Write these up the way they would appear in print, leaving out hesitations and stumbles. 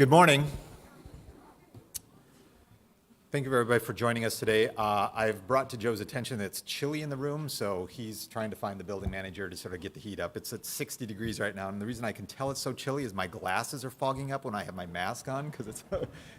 Good morning. Thank you everybody for joining us today. I've brought to Joe's attention that it's chilly in the room, so he's trying to find the building manager to sort of get the heat up. It's at 60 degrees right now, and the reason I can tell it's so chilly is my glasses are fogging up when I have my mask on because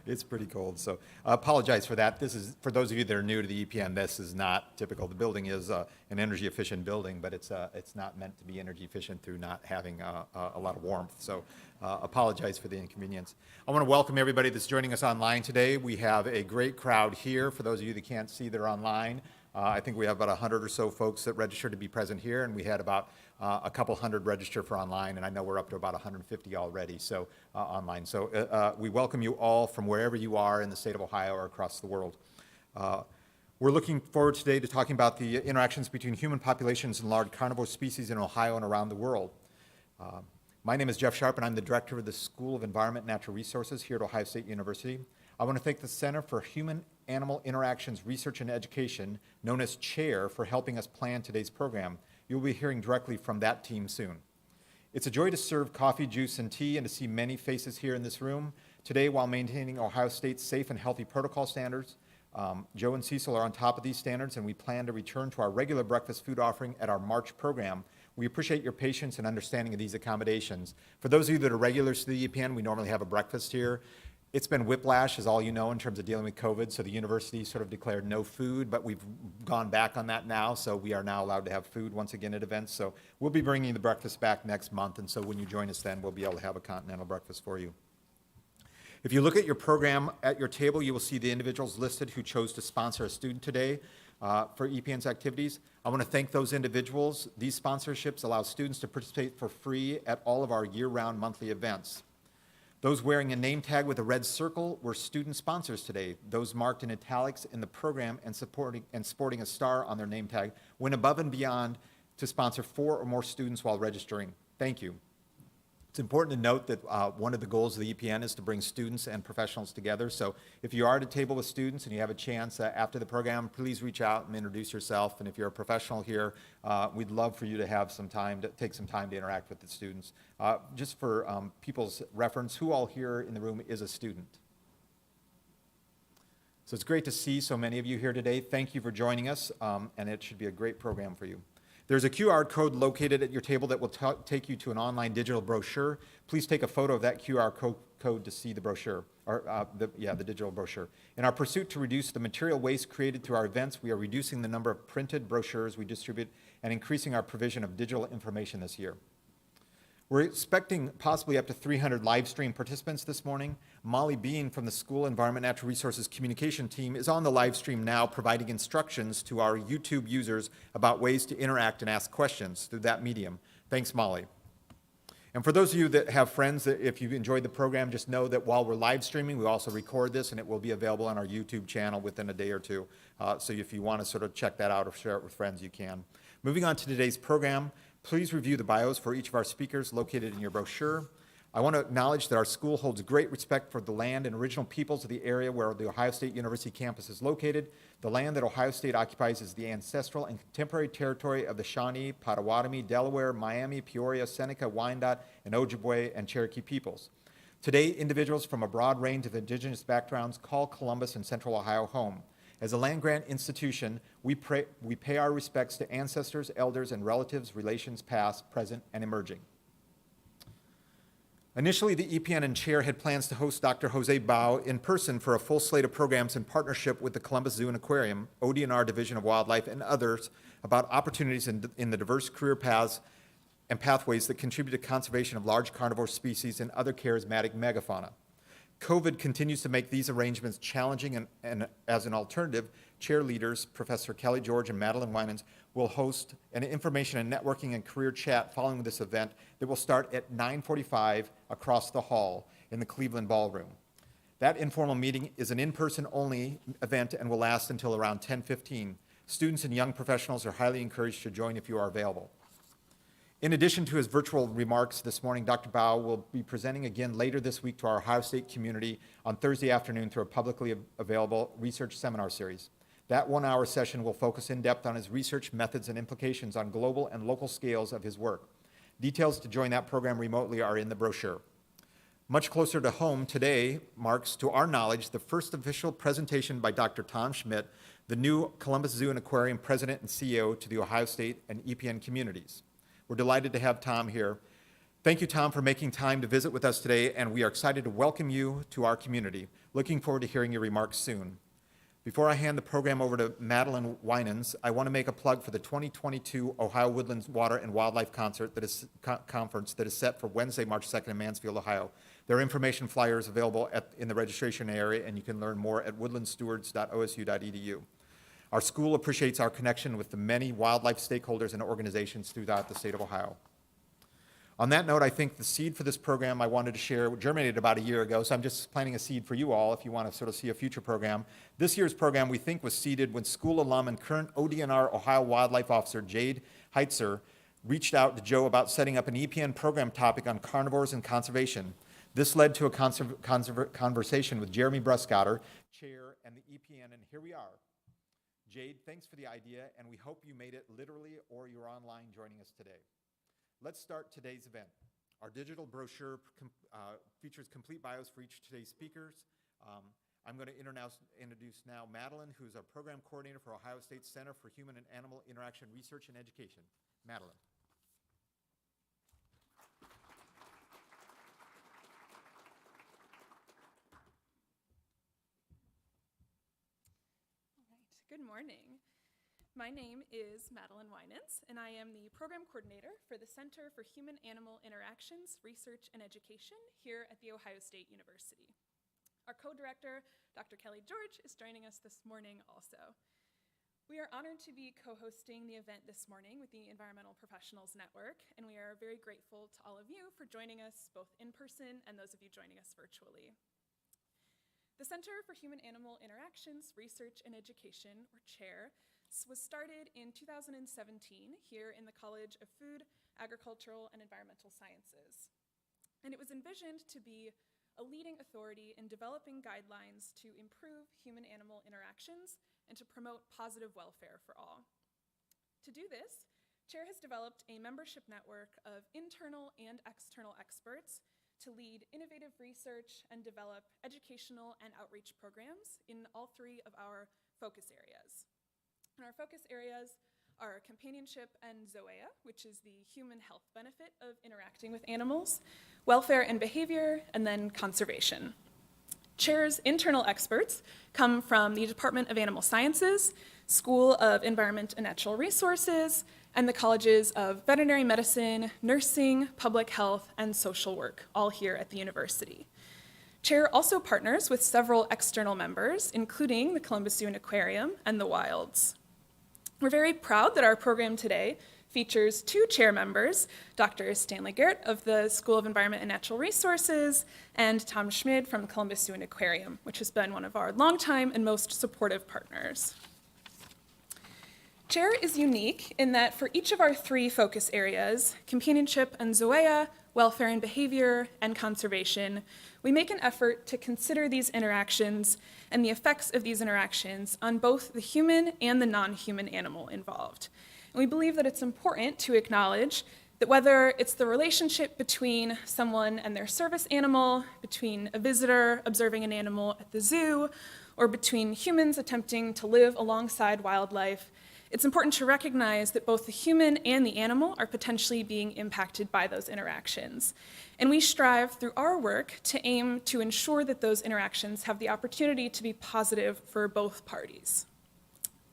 it's pretty cold. So I apologize for that. This is, for those of you that are new to the EPN, this is not typical. The building is an energy efficient building, but it's not meant to be energy efficient through not having a lot of warmth. So apologize for the inconvenience. I want to welcome everybody that's joining us online today. We have a great crowd here. For those of you that can't see, they're online. I think we have about 100 or so folks that registered to be present here, and we had about a couple hundred register for online, and I know we're up to about 150 already so online. So we welcome you all from wherever you are in the state of Ohio or across the world. We're looking forward today to talking about the interactions between human populations and large carnivore species in Ohio and around the world. My name is Jeff Sharp, and I'm the director of the School of Environment and Natural Resources here at Ohio State University. I want to thank the Center for Human-Animal Interactions Research and Education, known as CHAIR, for helping us plan today's program. You'll be hearing directly from that team soon. It's a joy to serve coffee, juice, and tea, and to see many faces here in this room today while maintaining Ohio State's safe and healthy protocol standards. Joe and Cecil are on top of these standards, and we plan to return to our regular breakfast food offering at our March program. We appreciate your patience and understanding of these accommodations. For those of you that are regulars to the EPN, we normally have a breakfast here. It's been whiplash, as all you know, in terms of dealing with COVID, so the university sort of declared no food, but we've gone back on that now, so we are now allowed to have food once again at events. So we'll be bringing the breakfast back next month, and so when you join us then, we'll be able to have a continental breakfast for you. If you look at your program at your table, you will see the individuals listed who chose to sponsor a student today for EPN's activities. I want to thank those individuals. These sponsorships allow students to participate for free at all of our year-round monthly events. Those wearing a name tag with a red circle were student sponsors today. Those marked in italics in the program and sporting a star on their name tag went above and beyond to sponsor 4 or more students while registering. Thank you. It's important to note that one of the goals of the EPN is to bring students and professionals together. So if you are at a table with students and you have a chance after the program, please reach out and introduce yourself. And if you're a professional here, we'd love for you to have some time to take some time to interact with the students. Just for people's reference, who all here in the room is a student? So it's great to see so many of you here today. Thank you for joining us, and it should be a great program for you. There's a QR code located at your table that will take you to an online digital brochure. Please take a photo of that QR code to see the brochure, or the digital brochure. In our pursuit to reduce the material waste created through our events, we are reducing the number of printed brochures we distribute and increasing our provision of digital information this year. We're expecting possibly up to 300 live stream participants this morning. Molly Bean from the School Environment Natural Resources Communication Team is on the live stream now, providing instructions to our YouTube users about ways to interact and ask questions through that medium. Thanks, Molly. And for those of you that have friends, that if you've enjoyed the program, just know that while we're live streaming, we also record this, and it will be available on our YouTube channel within a day or two. So if you want to sort of check that out or share it with friends, you can. Moving on to today's program, please review the bios for each of our speakers located in your brochure. I want to acknowledge that our school holds great respect for the land and original peoples of the area where the Ohio State University campus is located. The land that Ohio State occupies is the ancestral and contemporary territory of the Shawnee, Potawatomi, Delaware, Miami, Peoria, Seneca, Wyandotte, and Ojibwe and Cherokee peoples. Today, individuals from a broad range of indigenous backgrounds call Columbus and Central Ohio home. As a land-grant institution, we pay our respects to ancestors, elders, and relatives, relations past, present, and emerging. Initially, the EPN and Chair had plans to host Dr. José Bao in person for a full slate of programs in partnership with the Columbus Zoo and Aquarium, ODNR Division of Wildlife, and others about opportunities in the diverse career paths and pathways that contribute to conservation of large carnivore species and other charismatic megafauna. COVID continues to make these arrangements challenging, and as an alternative, chair leaders, Professor Kelly George and Madeline Winans, will host an information and networking and career chat following this event that will start at 9:45 across the hall in the Cleveland Ballroom. That informal meeting is an in-person only event and will last until around 10:15. Students and young professionals are highly encouraged to join if you are available. In addition to his virtual remarks this morning, Dr. Bao will be presenting again later this week to our Ohio State community on Thursday afternoon through a publicly available research seminar series. That 1-hour session will focus in depth on his research methods and implications on global and local scales of his work. Details to join that program remotely are in the brochure. Much closer to home, today marks, to our knowledge, the first official presentation by Dr. Tom Schmid, the new Columbus Zoo and Aquarium President and CEO to the Ohio State and EPN communities. We're delighted to have Tom here. Thank you, Tom, for making time to visit with us today, and we are excited to welcome you to our community. Looking forward to hearing your remarks soon. Before I hand the program over to Madeline Winans, I want to make a plug for the 2022 Ohio Woodlands Water and Wildlife Conference that is set for Wednesday, March 2nd in Mansfield, Ohio. There are information flyers available in the registration area, and you can learn more at woodlandstewards.osu.edu. Our school appreciates our connection with the many wildlife stakeholders and organizations throughout the state of Ohio. On that note, I think the seed for this program I wanted to share germinated about a year ago, so I'm just planting a seed for you all if you want to sort of see a future program. This year's program, we think, was seeded when school alum and current ODNR Ohio Wildlife Officer Jade Heitzer reached out to Joe about setting up an EPN program topic on carnivores and conservation. This led to a conversation with Jeremy Bruscotter, chair, and the EPN, and here we are. Jade, thanks for the idea, and we hope you made it literally or you're online joining us today. Let's start today's event. Our digital brochure features complete bios for each of today's speakers. I'm going to introduce now Madeline, who's our program coordinator for Ohio State Center for Human and Animal Interaction Research and Education. Madeline. All right, good morning. My name is Madeline Winans, and I am the program coordinator for the Center for Human-Animal Interactions, Research, and Education here at The Ohio State University. Our co-director, Dr. Kelly George, is joining us this morning also. We are honored to be co-hosting the event this morning with the Environmental Professionals Network, and we are very grateful to all of you for joining us both in person and those of you joining us virtually. The Center for Human-Animal Interactions, Research, and Education, or CHAIR, was started in 2017 here in the College of Food, Agricultural, and Environmental Sciences. And it was envisioned to be a leading authority in developing guidelines to improve human-animal interactions and to promote positive welfare for all. To do this, CHAIR has developed a membership network of internal and external experts to lead innovative research and develop educational and outreach programs in all three of our focus areas. And our focus areas are companionship and zoea, which is the human health benefit of interacting with animals, welfare and behavior, and then conservation. CHAIR's internal experts come from the Department of Animal Sciences, School of Environment and Natural Resources, and the colleges of veterinary medicine, nursing, public health, and social work, all here at the university. CHAIR also partners with several external members, including the Columbus Zoo and Aquarium and the Wilds. We're very proud that our program today features two CHAIR members, Dr. Stanley Garrett of the School of Environment and Natural Resources, and Tom Schmid from Columbus Zoo and Aquarium, which has been one of our longtime and most supportive partners. CHAIR is unique in that for each of our three focus areas, companionship and zoea, welfare and behavior, and conservation, we make an effort to consider these interactions and the effects of these interactions on both the human and the non-human animal involved. And we believe that it's important to acknowledge that whether it's the relationship between someone and their service animal, between a visitor observing an animal at the zoo, or between humans attempting to live alongside wildlife, it's important to recognize that both the human and the animal are potentially being impacted by those interactions. And we strive through our work to aim to ensure that those interactions have the opportunity to be positive for both parties.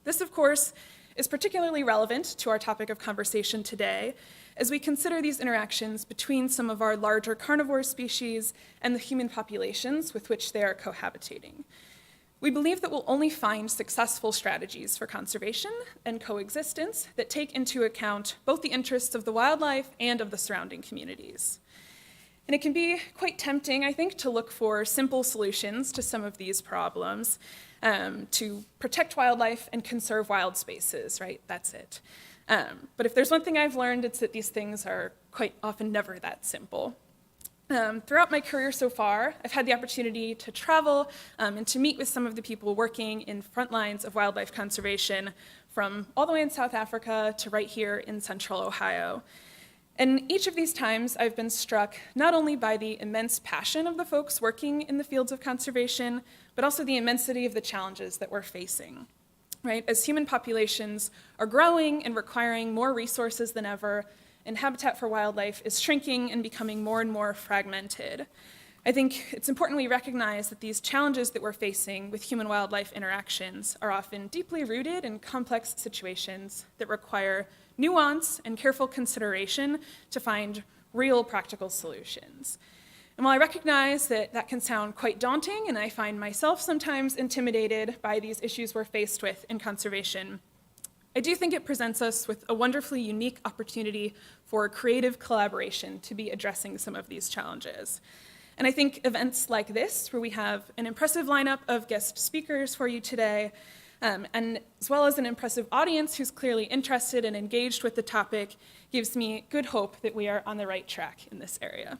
This, of course, is particularly relevant to our topic of conversation today as we consider these interactions between some of our larger carnivore species and the human populations with which they are cohabitating. We believe that we'll only find successful strategies for conservation and coexistence that take into account both the interests of the wildlife and of the surrounding communities. And it can be quite tempting, I think, to look for simple solutions to some of these problems, to protect wildlife and conserve wild spaces, right? That's it. But if there's one thing I've learned, it's that these things are quite often never that simple. Throughout my career so far, I've had the opportunity to travel and to meet with some of the people working in front lines of wildlife conservation from all the way in South Africa to right here in central Ohio. And each of these times, I've been struck not only by the immense passion of the folks working in the fields of conservation, but also the immensity of the challenges that we're facing, right? As human populations are growing and requiring more resources than ever, and habitat for wildlife is shrinking and becoming more and more fragmented. I think it's important we recognize that these challenges that we're facing with human-wildlife interactions are often deeply rooted in complex situations that require nuance and careful consideration to find real practical solutions. And while I recognize that that can sound quite daunting, and I find myself sometimes intimidated by these issues we're faced with in conservation, I do think it presents us with a wonderfully unique opportunity for creative collaboration to be addressing some of these challenges. And I think events like this, where we have an impressive lineup of guest speakers for you today, and as well as an impressive audience who's clearly interested and engaged with the topic, gives me good hope that we are on the right track in this area.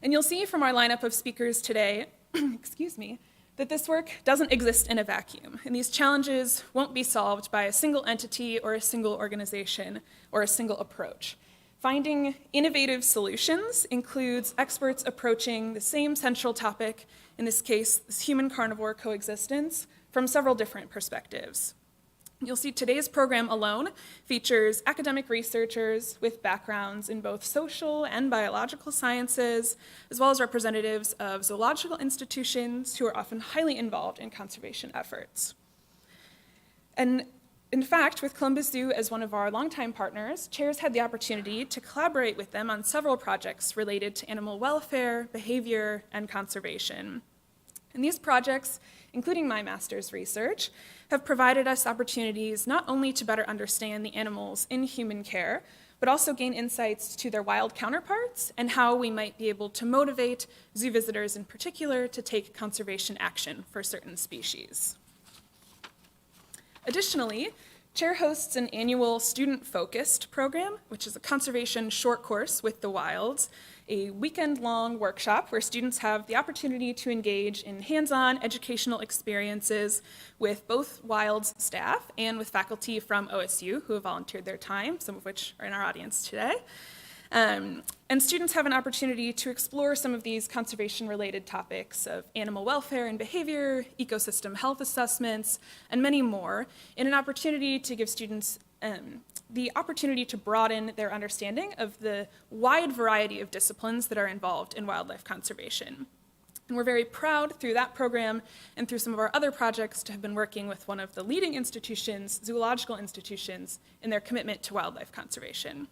And you'll see from our lineup of speakers today, excuse me, that this work doesn't exist in a vacuum, and these challenges won't be solved by a single entity or a single organization or a single approach. Finding innovative solutions includes experts approaching the same central topic, in this case, this human-carnivore coexistence, from several different perspectives. You'll see today's program alone features academic researchers with backgrounds in both social and biological sciences, as well as representatives of zoological institutions who are often highly involved in conservation efforts. And in fact, with Columbus Zoo as one of our longtime partners, chairs had the opportunity to collaborate with them on several projects related to animal welfare, behavior, and conservation. And these projects, including my master's research, have provided us opportunities not only to better understand the animals in human care, but also gain insights to their wild counterparts and how we might be able to motivate zoo visitors in particular to take conservation action for certain species. Additionally, Chair hosts an annual student-focused program, which is a conservation short course with the wilds, a weekend-long workshop where students have the opportunity to engage in hands-on educational experiences with both wilds staff and with faculty from OSU who have volunteered their time, some of which are in our audience today. And students have an opportunity to explore some of these conservation-related topics of animal welfare and behavior, ecosystem health assessments, and many more, in an opportunity to give students the opportunity to broaden their understanding of the wide variety of disciplines that are involved in wildlife conservation. And we're very proud through that program and through some of our other projects to have been working with one of the leading institutions, zoological institutions, in their commitment to wildlife conservation.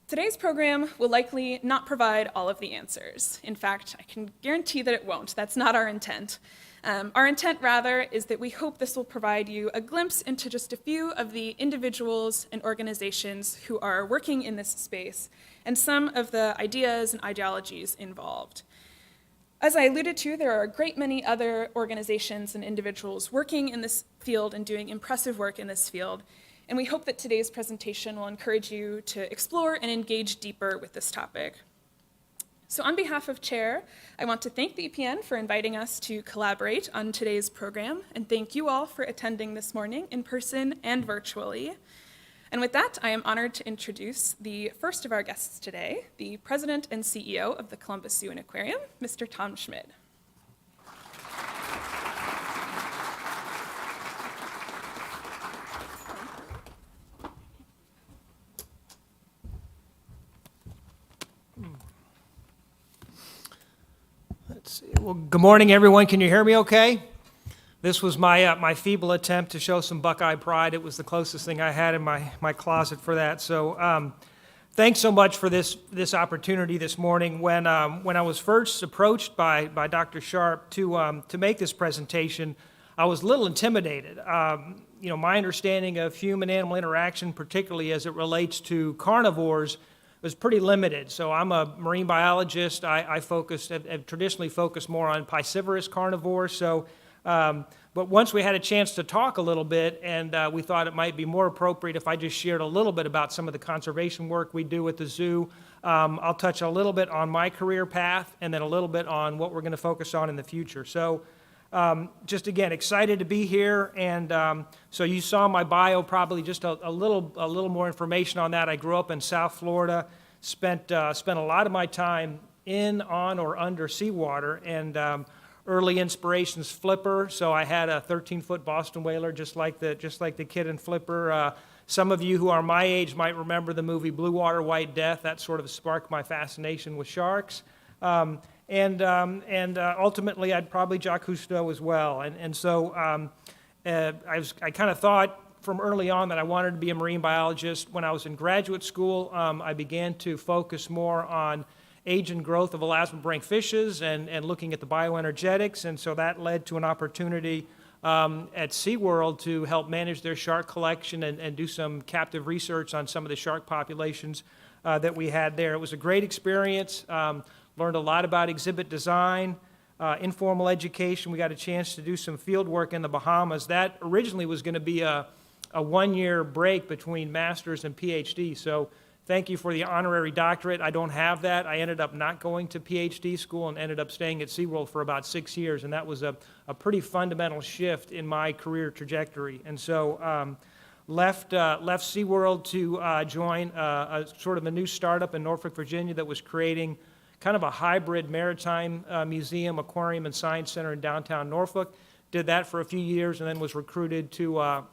Today's program will likely not provide all of the answers. In fact, I can guarantee that it won't. That's not our intent. Our intent, rather, is that we hope this will provide you a glimpse into just a few of the individuals and organizations who are working in this space and some of the ideas and ideologies involved. As I alluded to, there are a great many other organizations and individuals working in this field and doing impressive work in this field, and we hope that today's presentation will encourage you to explore and engage deeper with this topic. So on behalf of Chair, I want to thank the EPN for inviting us to collaborate on today's program, and thank you all for attending this morning in person and virtually. And with that, I am honored to introduce the first of our guests today, the President and CEO of the Columbus Zoo and Aquarium, Mr. Tom Schmid. Let's see. Well, good morning, everyone. Can you hear me okay? This was my feeble attempt to show some Buckeye pride. It was the closest thing I had in my closet for that. So thanks so much for this opportunity this morning. When I was first approached by Dr. Sharp to make this presentation, I was a little intimidated. My understanding of human-animal interaction, particularly as it relates to carnivores, was pretty limited. So I'm a marine biologist. I have traditionally focused more on piscivorous carnivores. So, but once we had a chance to talk a little bit, and we thought it might be more appropriate if I just shared a little bit about some of the conservation work we do at the zoo. I'll touch a little bit on my career path, and then a little bit on what we're going to focus on in the future. So just again, excited to be here, and so you saw my bio, probably just a little more information on that. I grew up in South Florida, spent a lot of my time in, on, or under seawater, and early inspirations Flipper. So I had a 13-foot Boston whaler, just like the kid in Flipper. Some of you who are my age might remember the movie Blue Water, White Death. That sort of sparked my fascination with sharks. And ultimately, I'd probably Jacques Cousteau as well. And so I kind of thought from early on that I wanted to be a marine biologist. When I was in graduate school, I began to focus more on age and growth of elasmobranch fishes and looking at the bioenergetics. And so that led to an opportunity at SeaWorld to help manage their shark collection and do some captive research on some of the shark populations that we had there. It was a great experience. Learned a lot about exhibit design, informal education. We got a chance to do some field work in the Bahamas. That originally was going to be a one-year break between master's and PhD. So thank you for the honorary doctorate. I don't have that. I ended up not going to PhD school and ended up staying at SeaWorld for about 6 years. And that was a pretty fundamental shift in my career trajectory. And so left SeaWorld to join a sort of a new startup in Norfolk, Virginia that was creating kind of a hybrid maritime museum, aquarium, and science center in downtown Norfolk. Did that for a few years and then was recruited to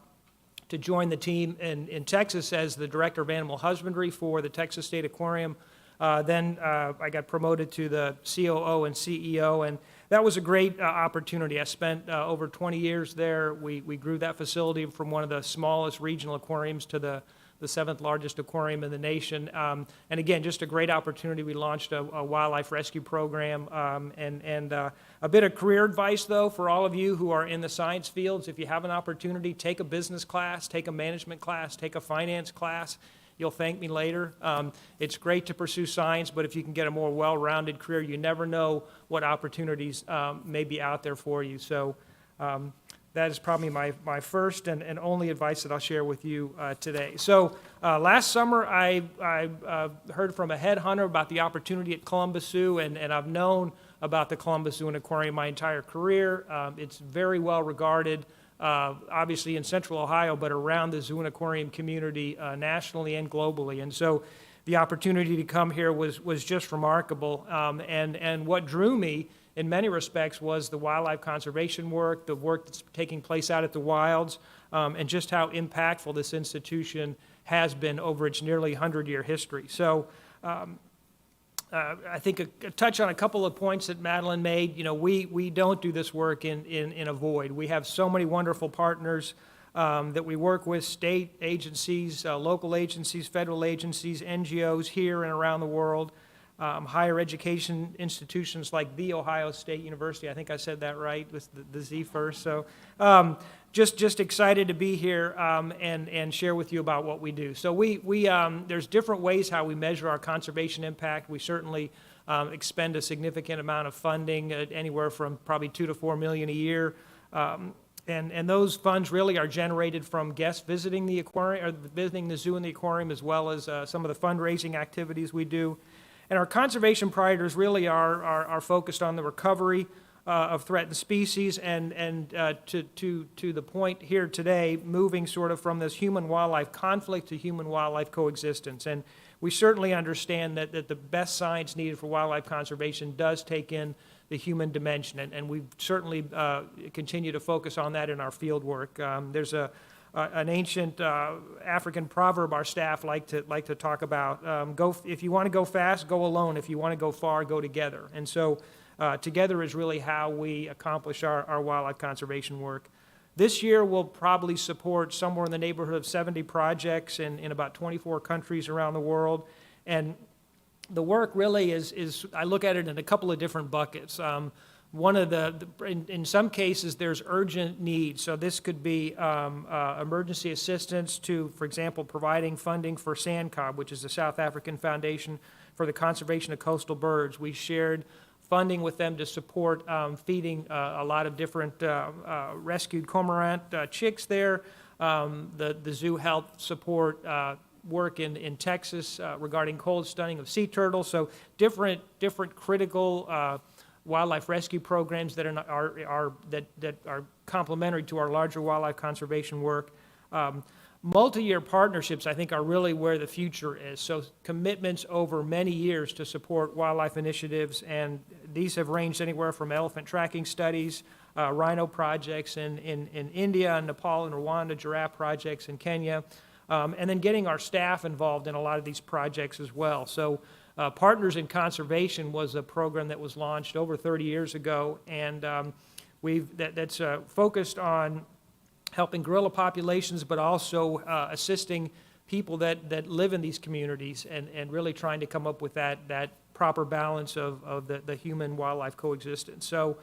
join the team in Texas as the director of animal husbandry for the Texas State Aquarium. Then I got promoted to the COO and CEO, and that was a great opportunity. I spent over 20 years there. We grew that facility from one of the smallest regional aquariums to the 7th largest aquarium in the nation. And again, just a great opportunity. We launched a wildlife rescue program. And a bit of career advice, though, for all of you who are in the science fields. If you have an opportunity, take a business class, take a management class, take a finance class. You'll thank me later. It's great to pursue science, but if you can get a more well-rounded career, you never know what opportunities may be out there for you. So that is probably my first and only advice that I'll share with you today. So last summer, I heard from a headhunter about the opportunity at Columbus Zoo, and I've known about the Columbus Zoo and Aquarium my entire career. It's very well regarded, obviously in Central Ohio, but around the zoo and aquarium community nationally and globally. And so the opportunity to come here was just remarkable. And what drew me in many respects was the wildlife conservation work, the work that's taking place out at the wilds, and just how impactful this institution has been over its nearly 100-year history. So I think a touch on a couple of points that Madeline made. You know, we don't do this work in a void. We have so many wonderful partners that we work with, state agencies, local agencies, federal agencies, NGOs here and around the world. Higher education institutions like The Ohio State University. I think I said that right with the Z first. So just excited to be here and share with you about what we do. So there's different ways how we measure our conservation impact. We certainly expend a significant amount of funding, anywhere from probably $2 to $4 million a year. And those funds really are generated from guests visiting the aquarium, or visiting the zoo and the aquarium, as well as some of the fundraising activities we do. And our conservation priorities really are focused on the recovery of threatened species and to the point here today, moving sort of from this human-wildlife conflict to human-wildlife coexistence. And we certainly understand that the best science needed for wildlife conservation does take in the human dimension, and we certainly continue to focus on that in our field work. There's an ancient African proverb our staff like to talk about. If you want to go fast, go alone. If you want to go far, go together. And so together is really how we accomplish our wildlife conservation work. This year we'll probably support somewhere in the neighborhood of 70 projects in about 24 countries around the world. And the work really is I look at it in a couple of different buckets. One of in some cases, there's urgent needs. So this could be emergency assistance to, for example, providing funding for SANCOB, which is the South African Foundation for the Conservation of Coastal Birds. We shared funding with them to support feeding a lot of different rescued cormorant chicks there. The zoo helped support work in Texas regarding cold stunning of sea turtles. So different critical wildlife rescue programs that are complementary to our larger wildlife conservation work. Multi-year partnerships, I think, are really where the future is. So commitments over many years to support wildlife initiatives, and these have ranged anywhere from elephant tracking studies, rhino projects in India and Nepal and Rwanda, giraffe projects in Kenya, and then getting our staff involved in a lot of these projects as well. So Partners in Conservation was a program that was launched over 30 years ago, and that's focused on helping gorilla populations, but also assisting people that live in these communities and really trying to come up with that proper balance of the human-wildlife coexistence. So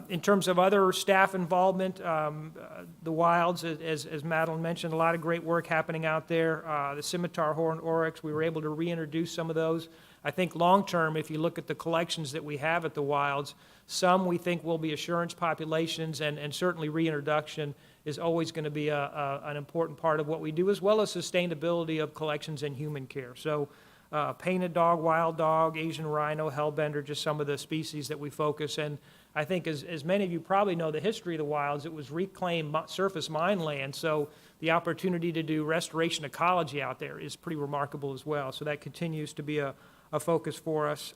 in terms of other staff involvement, the wilds, as Madeline mentioned, a lot of great work happening out there. The scimitar, horned oryx, we were able to reintroduce some of those. I think long-term, if you look at the collections that we have at the wilds, some we think will be assurance populations, and certainly reintroduction is always going to be an important part of what we do, as well as sustainability of collections and human care. So painted dog, wild dog, Asian rhino, hellbender, just some of the species that we focus. And I think as many of you probably know the history of the wilds, it was reclaimed surface mine land, so the opportunity to do restoration ecology out there is pretty remarkable as well. So that continues to be a focus for us.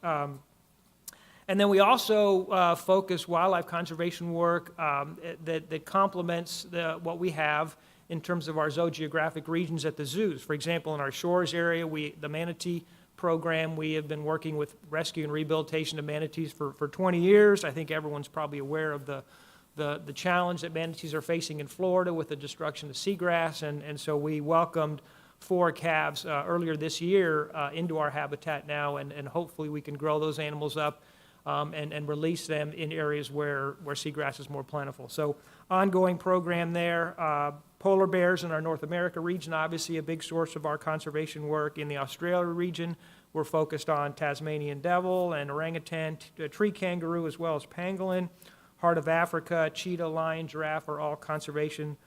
And then we also focus wildlife conservation work that complements what we have in terms of our zoogeographic regions at the zoos. For example, in our shores area, the manatee program, we have been working with rescue and rehabilitation of manatees for 20 years. I think everyone's probably aware of the challenge that manatees are facing in Florida with the destruction of seagrass, and so we welcomed 4 calves earlier this year into our habitat now, and hopefully we can grow those animals up and release them in areas where seagrass is more plentiful. So ongoing program there. Polar bears in our North America region, obviously a big source of our conservation work. In the Australia region, we're focused on Tasmanian devil and orangutan, tree kangaroo, as well as pangolin. Heart of Africa, cheetah, lion, giraffe are all conservation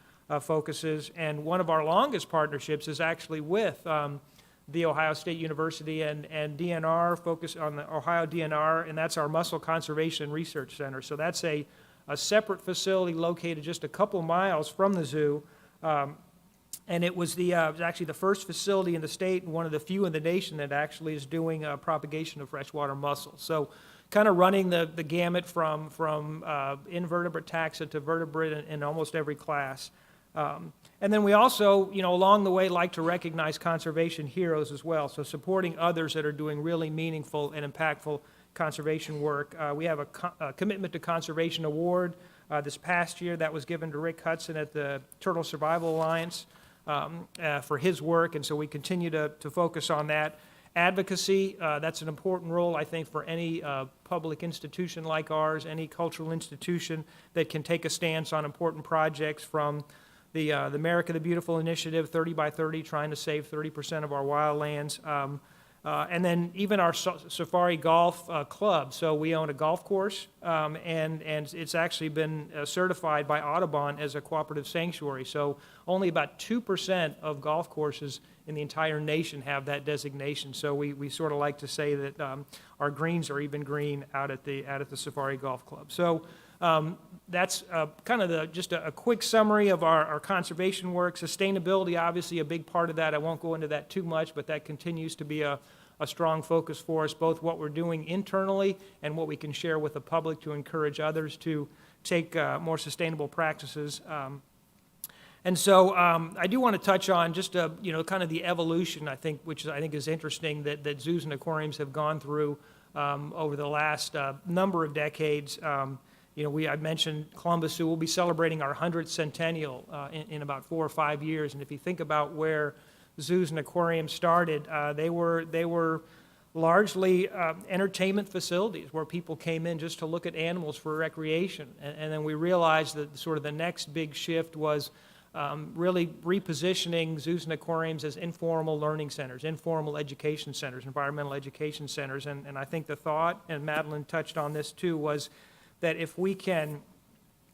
focuses. And one of our longest partnerships is actually with The Ohio State University and DNR, focused on the Ohio DNR, and that's our Muscle Conservation Research Center. So that's a separate facility located just a couple miles from the zoo, and it was actually the first facility in the state and one of the few in the nation that actually is doing propagation of freshwater mussels. So kind of running the gamut from invertebrate taxa to vertebrate in almost every class. And then we also, along the way, like to recognize conservation heroes as well, so supporting others that are doing really meaningful and impactful conservation work. We have a Commitment to Conservation Award this past year that was given to Rick Hudson at the Turtle Survival Alliance for his work, and so we continue to focus on that. Advocacy, that's an important role, I think, for any public institution like ours, any cultural institution that can take a stance on important projects, from the America the Beautiful initiative, 30 by 30, trying to save 30% of our wildlands, and then even our Safari Golf Club. So we own a golf course, and it's actually been certified by Audubon as a cooperative sanctuary. So only about 2% of golf courses in the entire nation have that designation. So we sort of like to say that our greens are even green out at the Safari Golf Club. So that's kind of just a quick summary of our conservation work. Sustainability, obviously a big part of that. I won't go into that too much, but that continues to be a strong focus for us, both what we're doing internally and what we can share with the public to encourage others to take more sustainable practices. And so I do want to touch on just kind of the evolution, I think, which I think is interesting, that zoos and aquariums have gone through over the last number of decades. I mentioned Columbus Zoo will be celebrating our 100th centennial in about 4 or 5 years, and if you think about where zoos and aquariums started, they were largely entertainment facilities where people came in just to look at animals for recreation, and then we realized that sort of the next big shift was really repositioning zoos and aquariums as informal learning centers, informal education centers, environmental education centers, and I think the thought, and Madeline touched on this too, was that if we can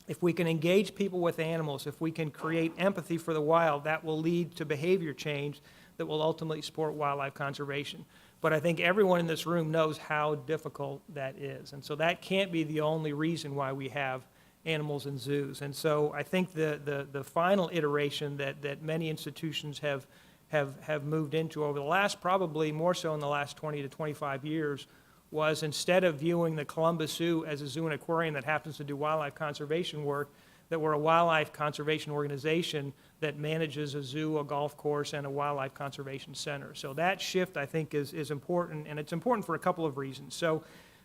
engage people with animals, if we can create empathy for the wild, that will lead to behavior change that will ultimately support wildlife conservation. but I think everyone in this room knows how difficult that is. And so that can't be the only reason why we have animals in zoos. And so I think the final iteration that many institutions have moved into over the last, probably more so in the last 20 to 25 years, was instead of viewing the Columbus Zoo as a zoo and aquarium that happens to do wildlife conservation work, that we're a wildlife conservation organization that manages a zoo, a golf course, and a wildlife conservation center. So that shift, I think, is important, and it's important for a couple of reasons. So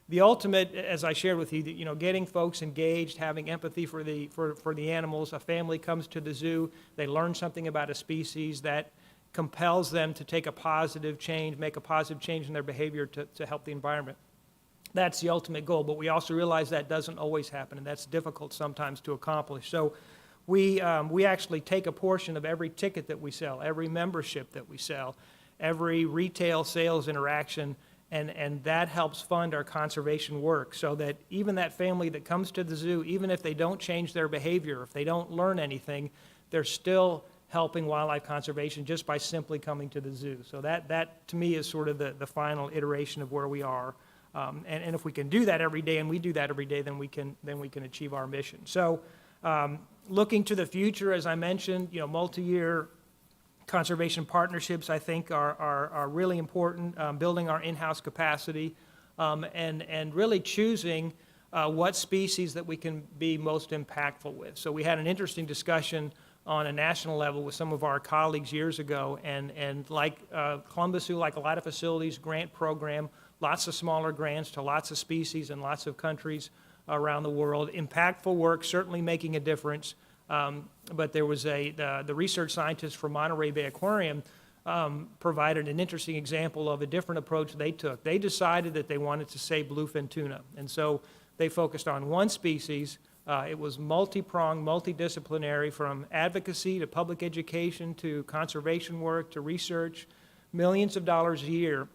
the ultimate, as I shared with you, that, you know, getting folks engaged, having empathy for the animals. A family comes to the zoo, they learn something about a species that compels them to take a positive change, make a positive change in their behavior to help the environment. That's the ultimate goal, but we also realize that doesn't always happen, and that's difficult sometimes to accomplish. So we actually take a portion of every ticket that we sell, every membership that we sell, every retail sales interaction, and that helps fund our conservation work, so that even that family that comes to the zoo, even if they don't change their behavior, if they don't learn anything, they're still helping wildlife conservation just by simply coming to the zoo. So that to me is sort of the final iteration of where we are. And if we can do that every day, and we do that every day, then we can achieve our mission. So looking to the future, as I mentioned, you know, multi-year conservation partnerships, I think, are really important, building our in-house capacity, and really choosing what species that we can be most impactful with. So we had an interesting discussion on a national level with some of our colleagues years ago, and like Columbus Zoo, like a lot of facilities, grant program, lots of smaller grants to lots of species and lots of countries around the world. Impactful work, certainly making a difference. But there was the research scientists from Monterey Bay Aquarium provided an interesting example of a different approach they took. They decided that they wanted to save bluefin tuna, and so they focused on one species. It was multi-pronged, multidisciplinary, from advocacy to public education to conservation work to research, millions of dollars a year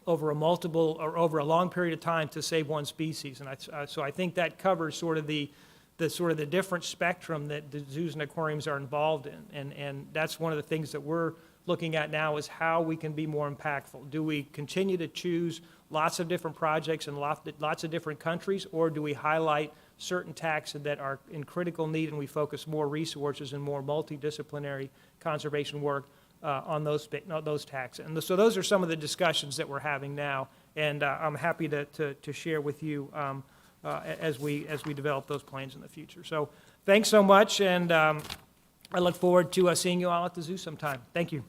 over a long period of time to save one species. And so I think that covers sort of the different spectrum that the zoos and aquariums are involved in. And that's one of the things that we're looking at now, is how we can be more impactful. Do we continue to choose lots of different projects in lots of different countries, or do we highlight certain taxes that are in critical need and we focus more resources and more multidisciplinary conservation work on those taxes? And so those are some of the discussions that we're having now, and I'm happy to share with you as we develop those plans in the future. So thanks so much, and I look forward to seeing you all at the zoo sometime. Thank you.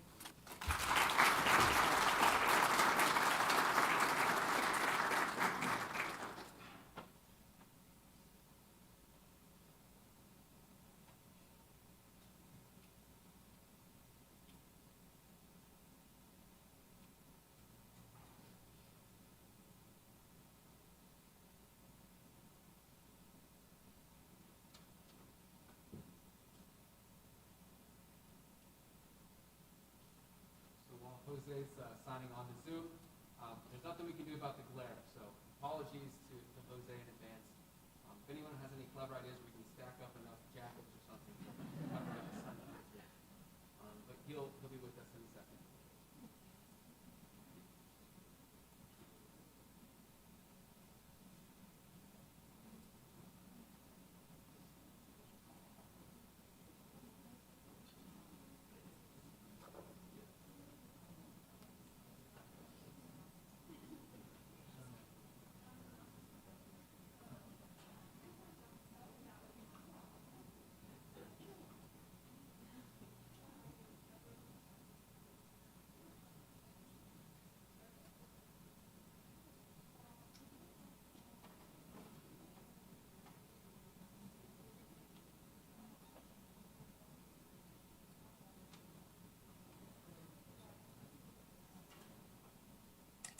Jose's signing on to Zoom. There's nothing we can do about the glare, so apologies to Jose in advance. If anyone has any clever ideas, we can stack up enough jackets or something to cover up the sun. But he'll be with us in a second.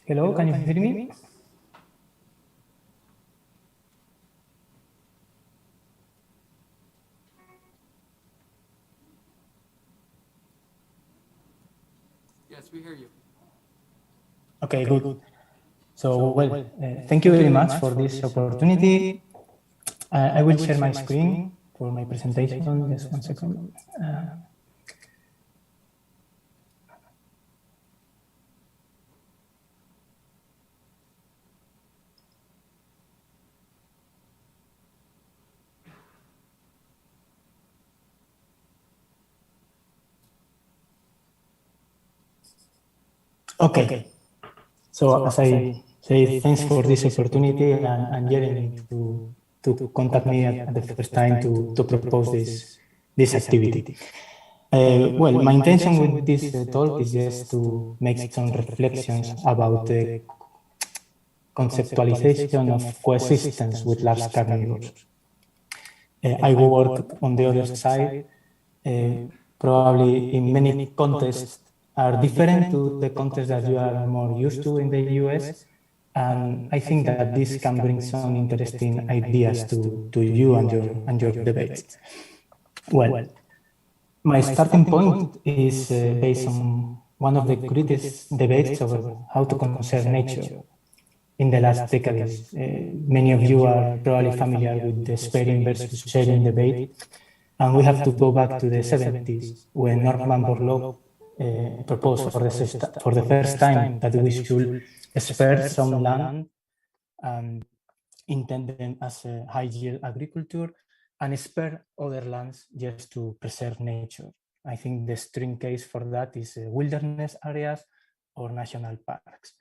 Hello, can you hear me? Yes, we hear you. Okay, good. So, well, thank you very much for this opportunity. I will share my screen for my presentation. Just 1 second. Okay. So as I say, thanks for this opportunity and Jeremy to contact me at the first time to propose this activity. Well, my intention with this talk is just to make some reflections about the conceptualization of coexistence with large carnivores. I work on the other side, probably in many contexts are different to the contexts that you are more used to in the US. And I think that this can bring some interesting ideas to you and your debates. Well, my starting point is based on one of the greatest debates over how to conserve nature in the last decades. Many of you are probably familiar with the sparing versus sharing debate. And we have to go back to the 70s when Norman Borlaug proposed for the first time that we should spare some land intended as a high yield agriculture and spare other lands just to preserve nature. I think the extreme case for that is wilderness areas or national parks.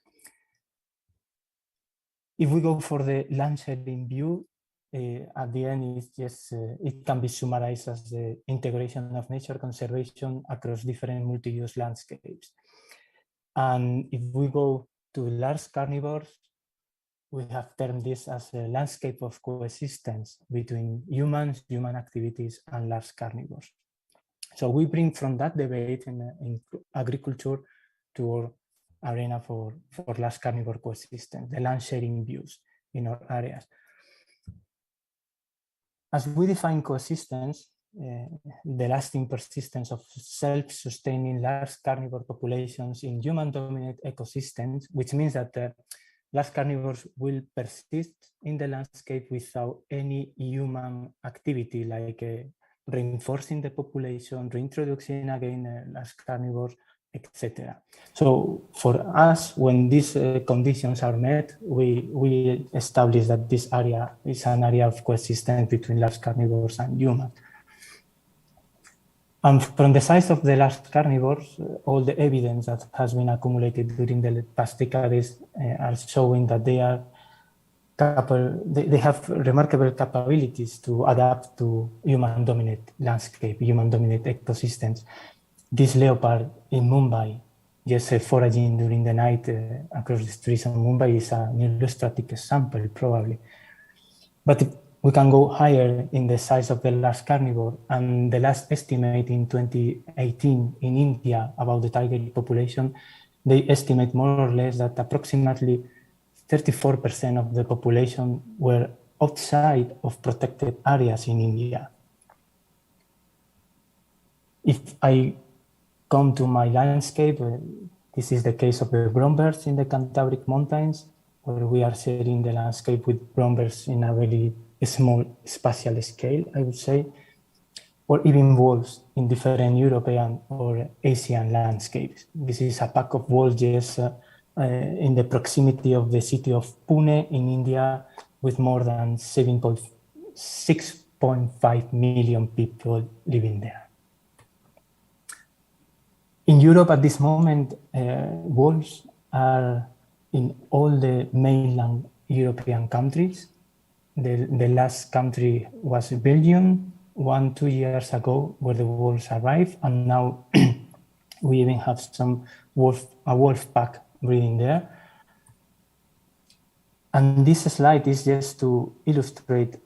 If we go for the land sharing view, at the end, it's just, it can be summarized as the integration of nature conservation across different multi-use landscapes. And if we go to large carnivores, we have termed this as a landscape of coexistence between humans, human activities, and large carnivores. So we bring from that debate in agriculture to our arena for large carnivore coexistence, the land sharing views in our areas. As we define coexistence, the lasting persistence of self-sustaining large carnivore populations in human-dominated ecosystems, which means that large carnivores will persist in the landscape without any human activity, like reinforcing the population, reintroducing again large carnivores, etc. So for us, when these conditions are met, we establish that this area is an area of coexistence between large carnivores and humans. And from the size of the large carnivores, all the evidence that has been accumulated during the past decades are showing that they have remarkable capabilities to adapt to human-dominated landscape, human-dominated ecosystems. This leopard in Mumbai, just foraging during the night across the streets of Mumbai, is an illustrative example, probably. But we can go higher in the size of the large carnivore, and the last estimate in 2018 in India about the tiger population, they estimate more or less that approximately 34% of the population were outside of protected areas in India. If I come to my landscape, this is the case of the brown bears in the Cantabric Mountains, where we are sharing the landscape with brown bears in a very small spatial scale, I would say, or even wolves in different European or Asian landscapes. This is a pack of wolves just in the proximity of the city of Pune in India, with more than 6.5 million people living there. In Europe at this moment, wolves are in all the mainland European countries. The last country was Belgium 2 years ago, where the wolves arrived, and now we even have a wolf pack breeding there. And this slide is just to illustrate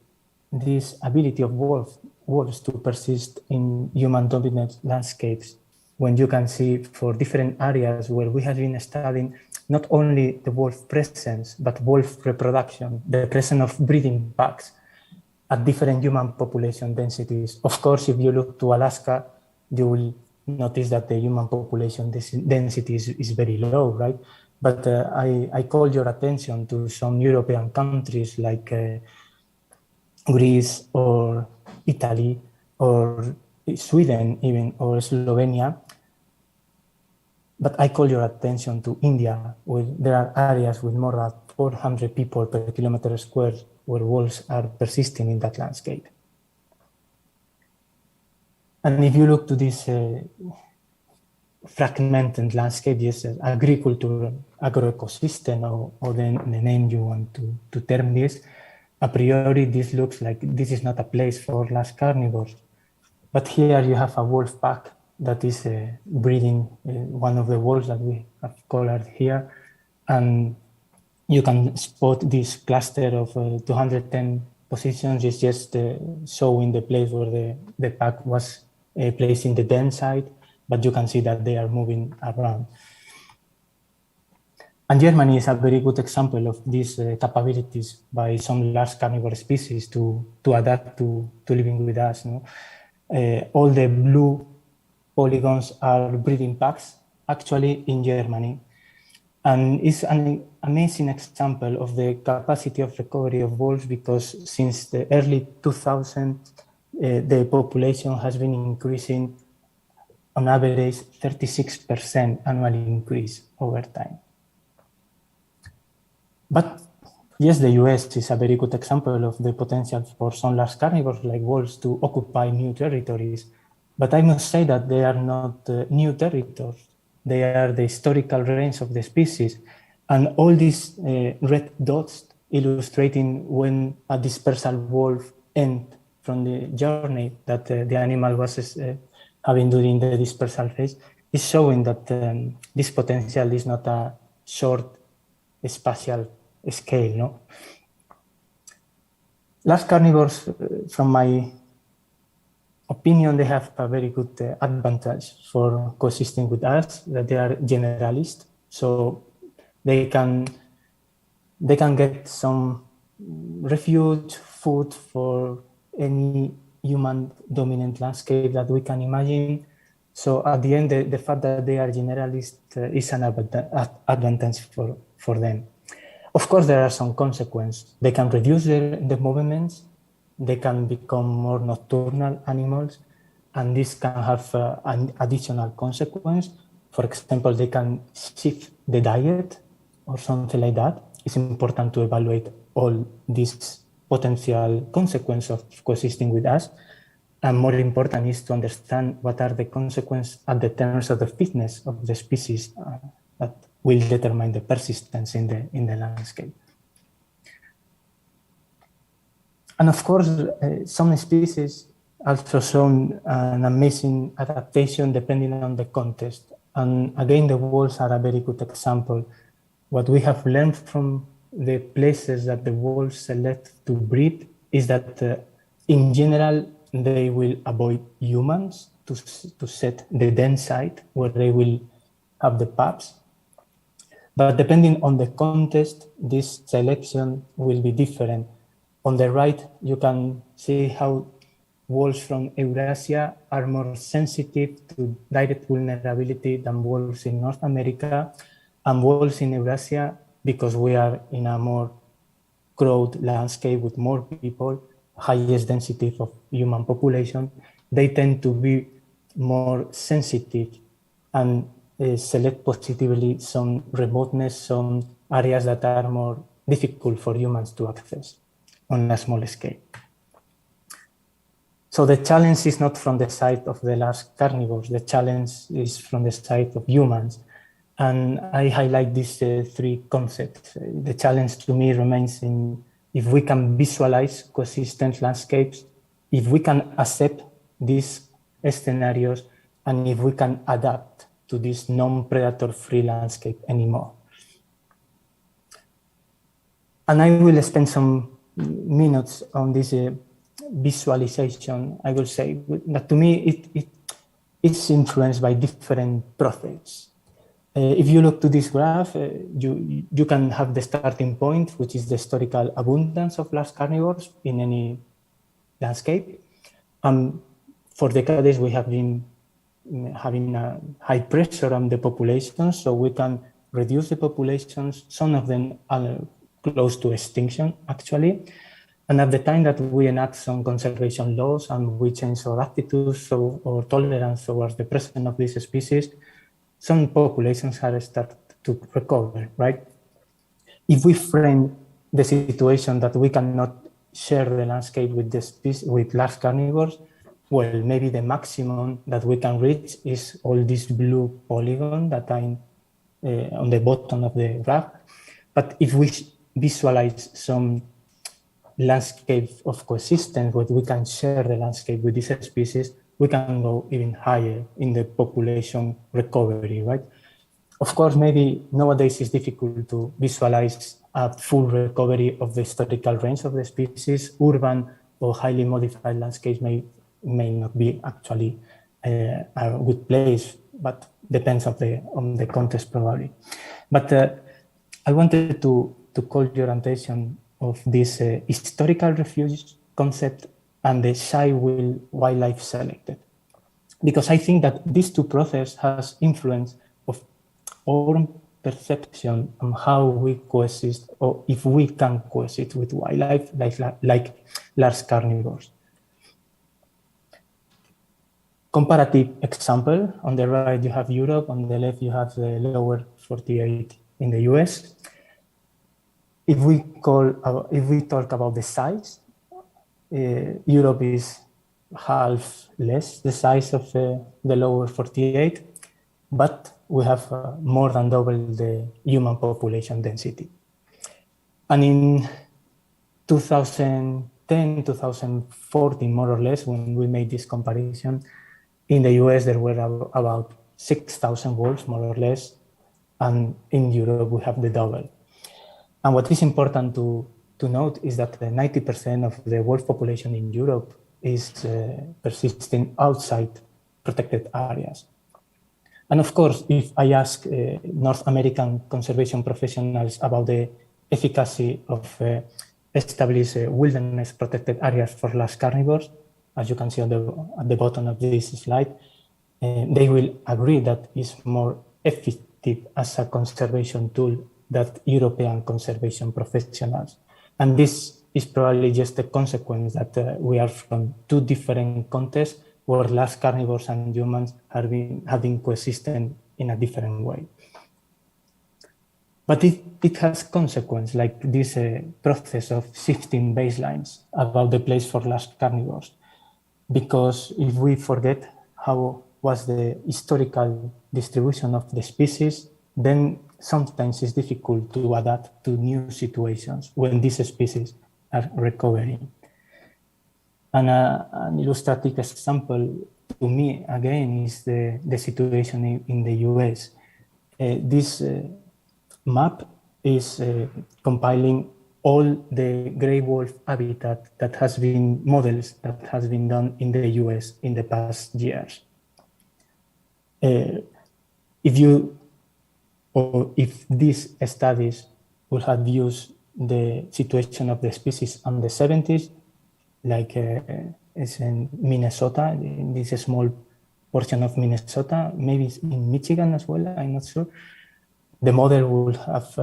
this ability of wolves to persist in human-dominated landscapes, when you can see for different areas where we have been studying not only the wolf presence, but wolf reproduction, the presence of breeding packs at different human population densities. Of course, if you look to Alaska, you will notice that the human population density is very low, right? But I call your attention to some European countries like Greece or Italy or Sweden even, or Slovenia. But I call your attention to India, where there are areas with more than 400 people per kilometer square where wolves are persisting in that landscape. And if you look to this fragmented landscape, yes, agriculture, agroecosystem, or the name you want to term this, a priori this looks like this is not a place for large carnivores. But here you have a wolf pack that is breeding one of the wolves that we have colored here. And you can spot this cluster of 210 positions is just showing the place where the pack was placed in the den site, but you can see that they are moving around. And Germany is a very good example of these capabilities by some large carnivore species to adapt to living with us. No? All the blue polygons are breeding packs, actually in Germany. And it's an amazing example of the capacity of recovery of wolves, because since the early 2000s, the population has been increasing on average 36% annual increase over time. But yes, the US is a very good example of the potential for some large carnivores like wolves to occupy new territories. But I must say that they are not new territories. They are the historical range of the species. And all these red dots illustrating when a dispersal wolf ends from the journey that the animal was having during the dispersal phase is showing that this potential is not a short spatial scale. No? Large carnivores, from my opinion, they have a very good advantage for coexisting with us, that they are generalist. So they can get some refuge, food for any human dominant landscape that we can imagine. So at the end, the fact that they are generalist is an advantage for them. Of course, there are some consequences. They can reduce the movements, they can become more nocturnal animals, and this can have an additional consequence. For example, they can shift the diet or something like that. It's important to evaluate all these potential consequences of coexisting with us. And more important is to understand what are the consequences at the terms of the fitness of the species that will determine the persistence in the landscape. And of course, some species also shown an amazing adaptation depending on the context. And again, the wolves are a very good example. What we have learned from the places that the wolves select to breed is that in general, they will avoid humans to set the den site where they will have the pups. But depending on the context, this selection will be different. On the right, you can see how wolves from Eurasia are more sensitive to direct vulnerability than wolves in North America. And wolves in Eurasia, because we are in a more crowded landscape with more people, highest density of human population, they tend to be more sensitive and select positively some remoteness, some areas that are more difficult for humans to access on a small scale. So the challenge is not from the side of the large carnivores, the challenge is from the side of humans. And I highlight these three concepts. The challenge to me remains in if we can visualize coexistent landscapes, if we can accept these scenarios, and if we can adapt to this non-predator free landscape anymore. And I will spend some minutes on this visualization. I will say that to me, it's influenced by different processes. If you look to this graph, you can have the starting point, which is the historical abundance of large carnivores in any landscape. For decades, we have been having a high pressure on the populations, so we can reduce the populations. Some of them are close to extinction, actually. And at the time that we enact some conservation laws and we change our attitudes or tolerance towards the presence of these species, some populations have started to recover, right? If we frame the situation that we cannot share the landscape with large carnivores, well, maybe the maximum that we can reach is all this blue polygon that I'm on the bottom of the graph. But if we visualize some landscape of coexistence, where we can share the landscape with this species, we can go even higher in the population recovery, right? Of course, maybe nowadays it's difficult to visualize a full recovery of the historical range of the species. Urban or highly modified landscapes may not be actually a good place, but depends on the context probably. But I wanted to call your attention of this historical refuge concept and the shy wildlife selected, because I think that these two processes has influence of our perception on how we coexist, or if we can coexist with wildlife like large carnivores. Comparative example, on the right you have Europe, on the left you have the lower 48 in the US. If we talk about the size, Europe is half less the size of the lower 48, but we have more than double the human population density. And in 2010, 2014, more or less, when we made this comparison, in the US there were about 6,000 wolves, more or less, and in Europe we have the double. And what is important to note is that 90% of the wolf population in Europe is persisting outside protected areas. And of course, if I ask North American conservation professionals about the efficacy of established wilderness protected areas for large carnivores, as you can see at the bottom of this slide, they will agree that it's more effective as a conservation tool than European conservation professionals. And this is probably just a consequence that we are from two different contexts where large carnivores and humans have been coexistent in a different way. But it has consequence, like this process of shifting baselines about the place for large carnivores. Because if we forget how was the historical distribution of the species, then sometimes it's difficult to adapt to new situations when these species are recovering. And an illustrative example to me, again, is the situation in the US. This map is compiling all the gray wolf habitat that has been models that has been done in the US in the past years. If these studies would have used the situation of the species in the 70s, like it's in Minnesota, in this small portion of Minnesota, maybe in Michigan as well, I'm not sure, the model would have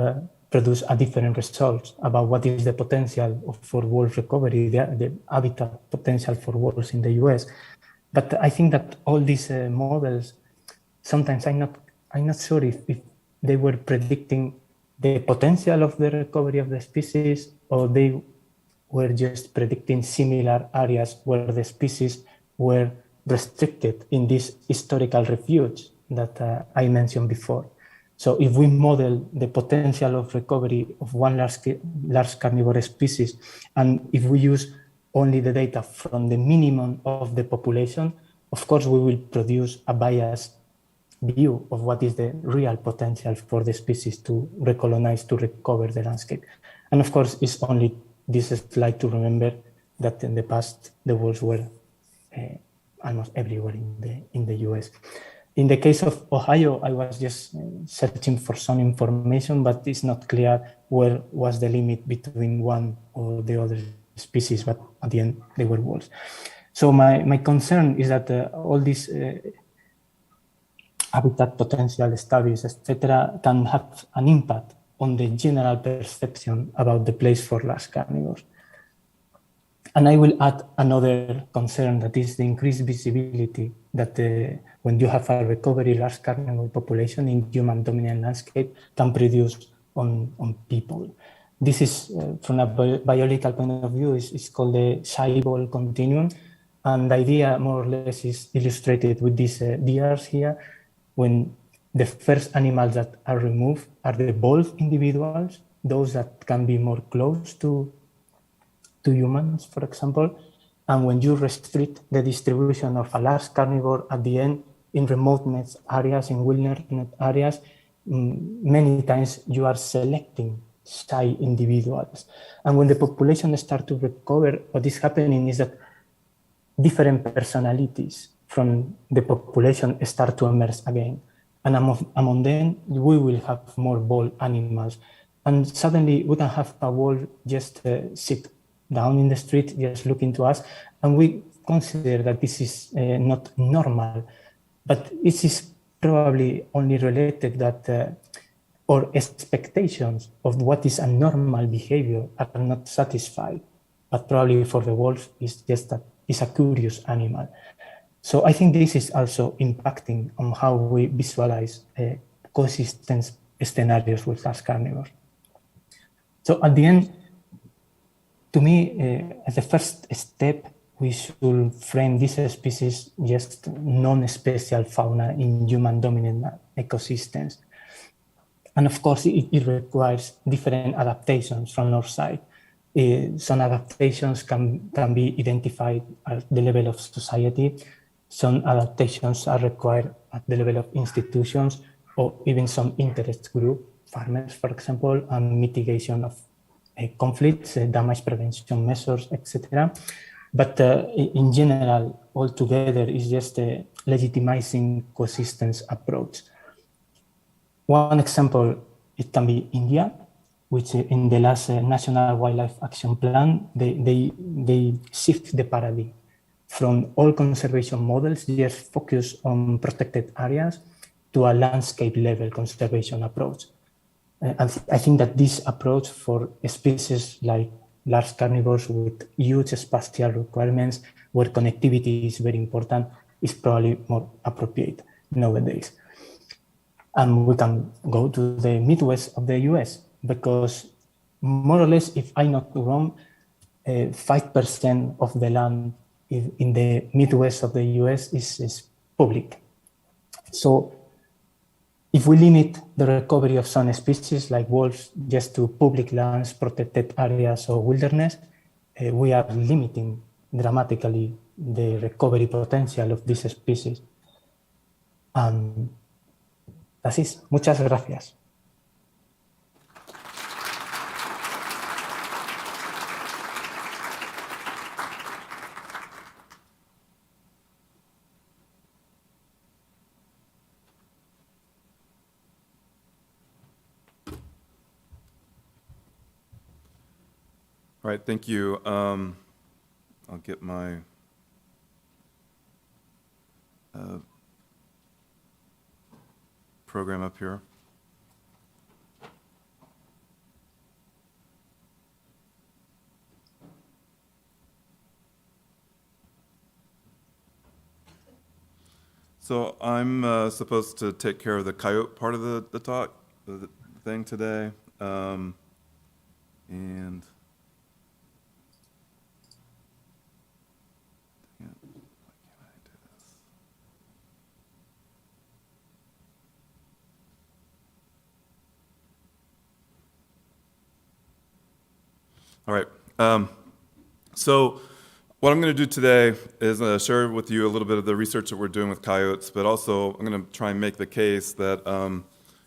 produced a different result about what is the potential for wolf recovery, the habitat potential for wolves in the US. But I think that all these models, sometimes I'm not sure if they were predicting the potential of the recovery of the species, or they were just predicting similar areas where the species were restricted in this historical refuge that I mentioned before. So if we model the potential of recovery of one large carnivore species, and if we use only the data from the minimum of the population, of course we will produce a biased view of what is the real potential for the species to recolonize, to recover the landscape. And of course, it's only this slide to remember that in the past, the wolves were almost everywhere in the US. In the case of Ohio, I was just searching for some information, but it's not clear where was the limit between one or the other species, but at the end, they were wolves. So my concern is that all these habitat potential studies, etc., can have an impact on the general perception about the place for large carnivores. And I will add another concern, that is the increased visibility that when you have a recovery large carnivore population in human dominant landscape can produce on people. This is, from a biological point of view, is called the Scheibel continuum. And the idea more or less is illustrated with these deers here, when the first animals that are removed are the bold individuals, those that can be more close to humans, for example. And when you restrict the distribution of a large carnivore at the end in remoteness areas, in wilderness areas, many times you are selecting shy individuals. And when the population starts to recover, what is happening is that different personalities from the population start to emerge again. And among them, we will have more bold animals. And suddenly we can have a wolf just sit down in the street, just looking to us, and we consider that this is not normal. But it is probably only related that our expectations of what is a normal behavior are not satisfied. But probably for the wolf, it's just that it's a curious animal. So I think this is also impacting on how we visualize coexistence scenarios with large carnivores. So at the end, to me, as the first step, we should frame this species just non-special fauna in human-dominant ecosystems. And of course, it requires different adaptations from our side. Some adaptations can be identified at the level of society. Some adaptations are required at the level of institutions or even some interest group, farmers, for example, and mitigation of conflicts, damage prevention measures, etc. But in general, altogether, it's just a legitimizing coexistence approach. One example, it can be India, which in the last National Wildlife Action Plan, they shift the paradigm from all conservation models, just focus on protected areas, to a landscape level conservation approach. And I think that this approach for species like large carnivores with huge spatial requirements, where connectivity is very important, is probably more appropriate nowadays. And we can go to the Midwest of the US, because more or less, if I'm not wrong, 5% of the land in the Midwest of the US is public. So if we limit the recovery of some species like wolves just to public lands, protected areas, or wilderness, we are limiting dramatically the recovery potential of these species. Así es. Muchas gracias. All right, thank you. I'll get my program up here. So I'm supposed to take care of the coyote part of the talk, the thing today. And why can't I do this? All right. So what I'm going to do today is share with you a little bit of the research that we're doing with coyotes, but also I'm going to try and make the case that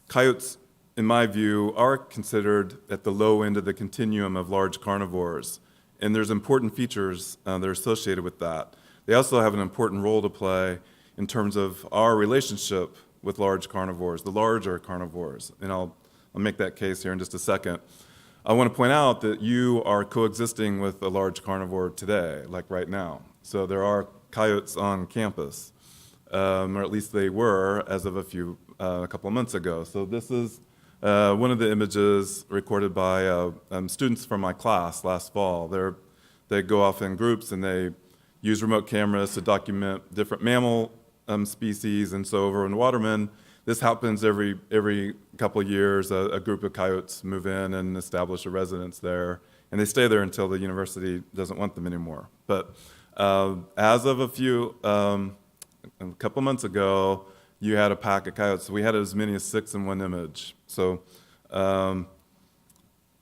coyotes, in my view, are considered at the low end of the continuum of large carnivores. And there's important features that are associated with that. They also have an important role to play in terms of our relationship with large carnivores, the larger carnivores. And I'll make that case here in just a second. I want to point out that you are coexisting with a large carnivore today, like right now. So there are coyotes on campus, or at least they were as of a couple of months ago. So this is one of the images recorded by students from my class last fall. They go off in groups and they use remote cameras to document different mammal species. And so over in Waterman, this happens every couple of years. A group of coyotes move in and establish a residence there, and they stay there until the university doesn't want them anymore. But As of a couple months ago, you had a pack of coyotes. We had as many as 6 in one image. So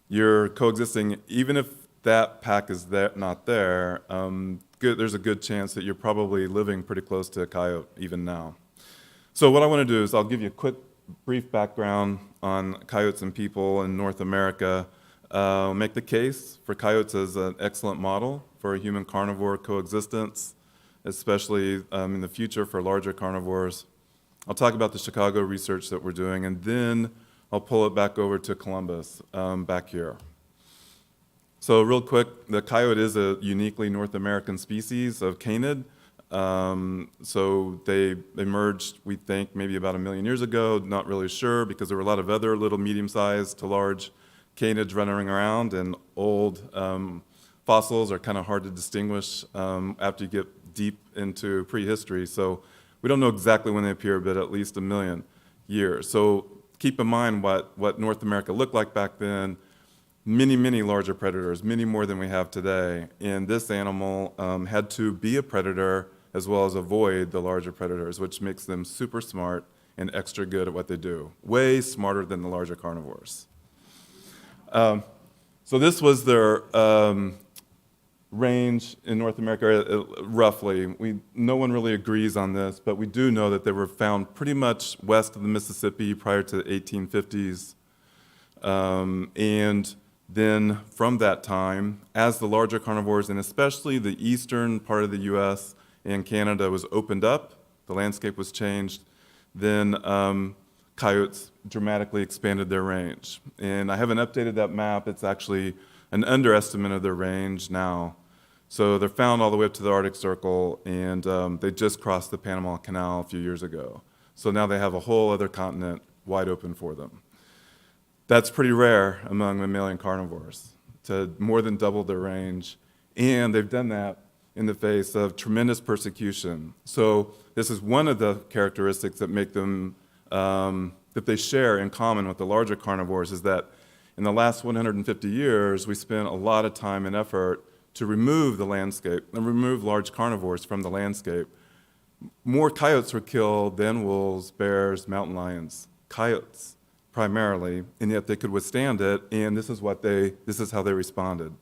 you're coexisting, even if that pack is not there, there's a good chance that you're probably living pretty close to a coyote even now. So what I want to do is I'll give you a quick, brief background on coyotes and people in North America, make the case for coyotes as an excellent model for a human-carnivore coexistence, especially in the future for larger carnivores. I'll talk about the Chicago research that we're doing, and then I'll pull it back over to Columbus, back here. So real quick, the coyote is a uniquely North American species of canid. So they emerged, we think, maybe about 1 million years ago, not really sure, because there were a lot of other little medium-sized to large canids running around, and old fossils are kind of hard to distinguish after you get deep into prehistory. So we don't know exactly when they appeared, but at least 1 million years. So keep in mind what North America looked like back then. Many, many larger predators, many more than we have today. And this animal had to be a predator as well as avoid the larger predators, which makes them super smart and extra good at what they do. Way smarter than the larger carnivores. So this was their range in North America, roughly. No one really agrees on this, but we do know that they were found pretty much west of the Mississippi prior to the 1850s. And then from that time, as the larger carnivores, and especially the eastern part of the US and Canada was opened up, the landscape was changed, then coyotes dramatically expanded their range. And I haven't updated that map. It's actually an underestimate of their range now. So they're found all the way up to the Arctic Circle, and they just crossed the Panama Canal a few years ago. So now they have a whole other continent wide open for them. That's pretty rare among mammalian carnivores, to more than double their range. And they've done that in the face of tremendous persecution. So this is one of the characteristics that make them, that they share in common with the larger carnivores, is that in the last 150 years, we spent a lot of time and effort to remove the landscape and remove large carnivores from the landscape. More coyotes were killed than wolves, bears, mountain lions. Coyotes, primarily, and yet they could withstand it, and this is how they responded.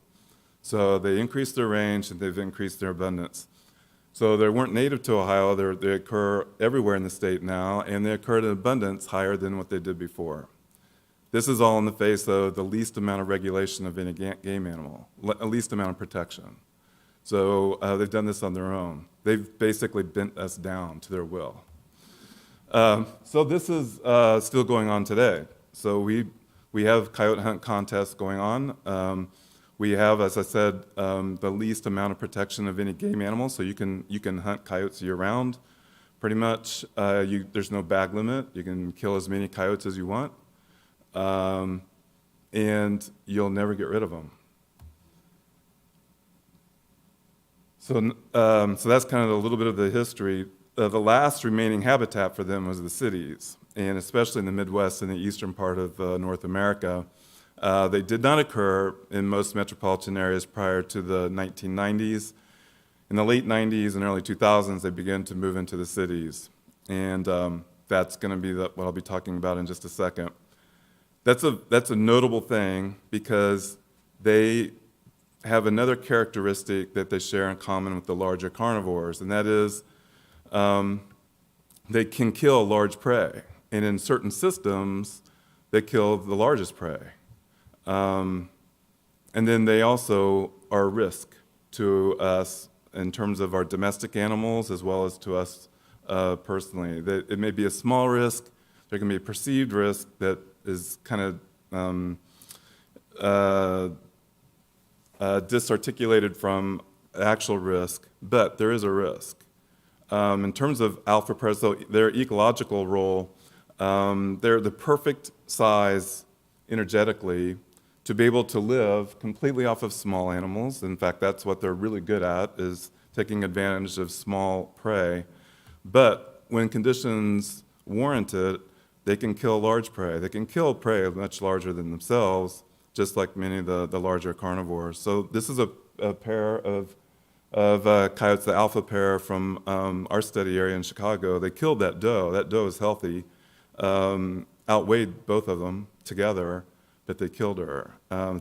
So they increased their range and they've increased their abundance. So they weren't native to Ohio, they occur everywhere in the state now, and they occur in abundance higher than what they did before. This is all in the face of the least amount of regulation of any game animal, least amount of protection. So they've done this on their own. They've basically bent us down to their will. So this is still going on today. So we have coyote hunt contests going on. We have, as I said, the least amount of protection of any game animal, so you can hunt coyotes year-round. Pretty much, there's no bag limit. You can kill as many coyotes as you want, and you'll never get rid of them. So that's kind of a little bit of the history. The last remaining habitat for them was the cities, and especially in the Midwest and the eastern part of North America. They did not occur in most metropolitan areas prior to the 1990s. In the late 90s and early 2000s, they began to move into the cities, and that's going to be what I'll be talking about in just a second. That's a notable thing because they have another characteristic that they share in common with the larger carnivores, and that is they can kill large prey, and in certain systems, they kill the largest prey. And then they also are a risk to us in terms of our domestic animals as well as to us personally. It may be a small risk. There can be a perceived risk that is kind of disarticulated from actual risk, but there is a risk. In terms of alpha predators, so their ecological role, they're the perfect size energetically to be able to live completely off of small animals. In fact, that's what they're really good at, is taking advantage of small prey. But when conditions warrant it, they can kill large prey. They can kill prey much larger than themselves, just like many of the larger carnivores. So this is a pair of coyotes, the alpha pair from our study area in Chicago. They killed that doe. That doe is healthy, outweighed both of them together, but they killed her.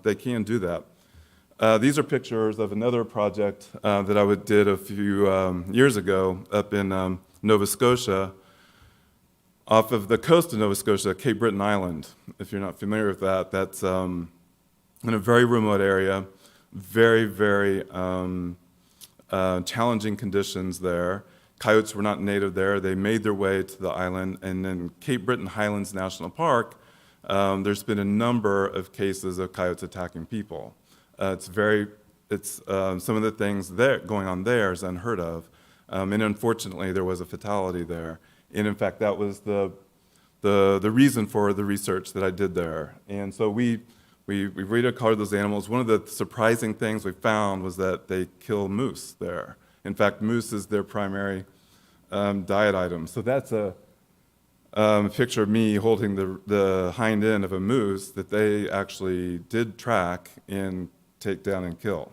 They can do that. These are pictures of another project that I did a few years ago up in Nova Scotia, off of the coast of Nova Scotia, Cape Breton Island. If you're not familiar with that, that's in a very remote area, very, very challenging conditions there. Coyotes were not native there. They made their way to the island. And in Cape Breton Highlands National Park, there's been a number of cases of coyotes attacking people. Some of the things going on there is unheard of. And unfortunately, there was a fatality there. And in fact, that was the reason for the research that I did there. And so we radiocollared those animals. One of the surprising things we found was that they kill moose there. In fact, moose is their primary diet item. So that's a picture of me holding the hind end of a moose that they actually did track and take down and kill.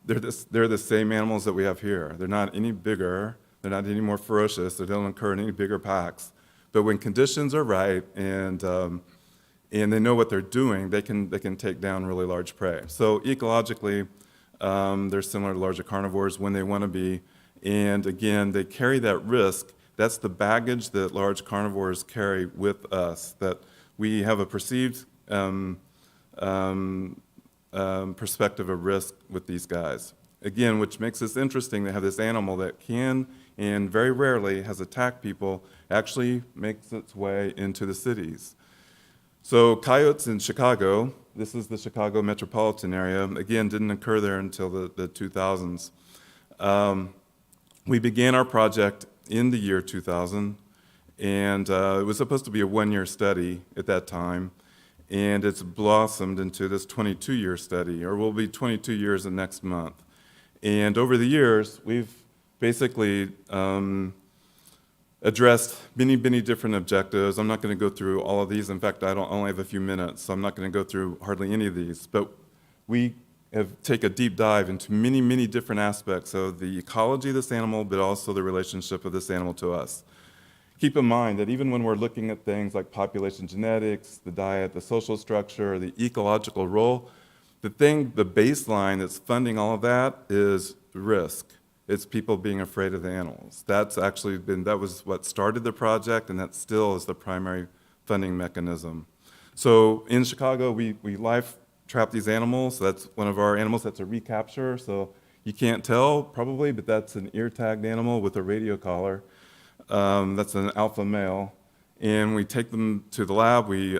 They're the same animals that we have here. They're not any bigger. They're not any more ferocious. They don't occur in any bigger packs. But when conditions are right and they know what they're doing, they can take down really large prey. So ecologically, they're similar to larger carnivores when they want to be. And again, they carry that risk. That's the baggage that large carnivores carry with us, that we have a perceived perspective of risk with these guys. Again, which makes this interesting to have this animal that can, and very rarely has attacked people, actually makes its way into the cities. So coyotes in Chicago, this is the Chicago metropolitan area, again, didn't occur there until the 2000s. We began our project in the year 2000, and it was supposed to be a one-year study at that time, and it's blossomed into this 22-year study, or will be 22 years in next month. And over the years, we've basically addressed many, many different objectives. I'm not going to go through all of these. In fact, I only have a few minutes, so I'm not going to go through hardly any of these. But we have taken a deep dive into many, many different aspects of the ecology of this animal, but also the relationship of this animal to us. Keep in mind that even when we're looking at things like population genetics, the diet, the social structure, the ecological role, the baseline that's funding all of that is risk. It's people being afraid of the animals. That was what started the project, and that still is the primary funding mechanism. So in Chicago, we live trap these animals. So that's one of our animals. That's a recapture. So you can't tell probably, but that's an ear-tagged animal with a radio collar. That's an alpha male. And we take them to the lab. We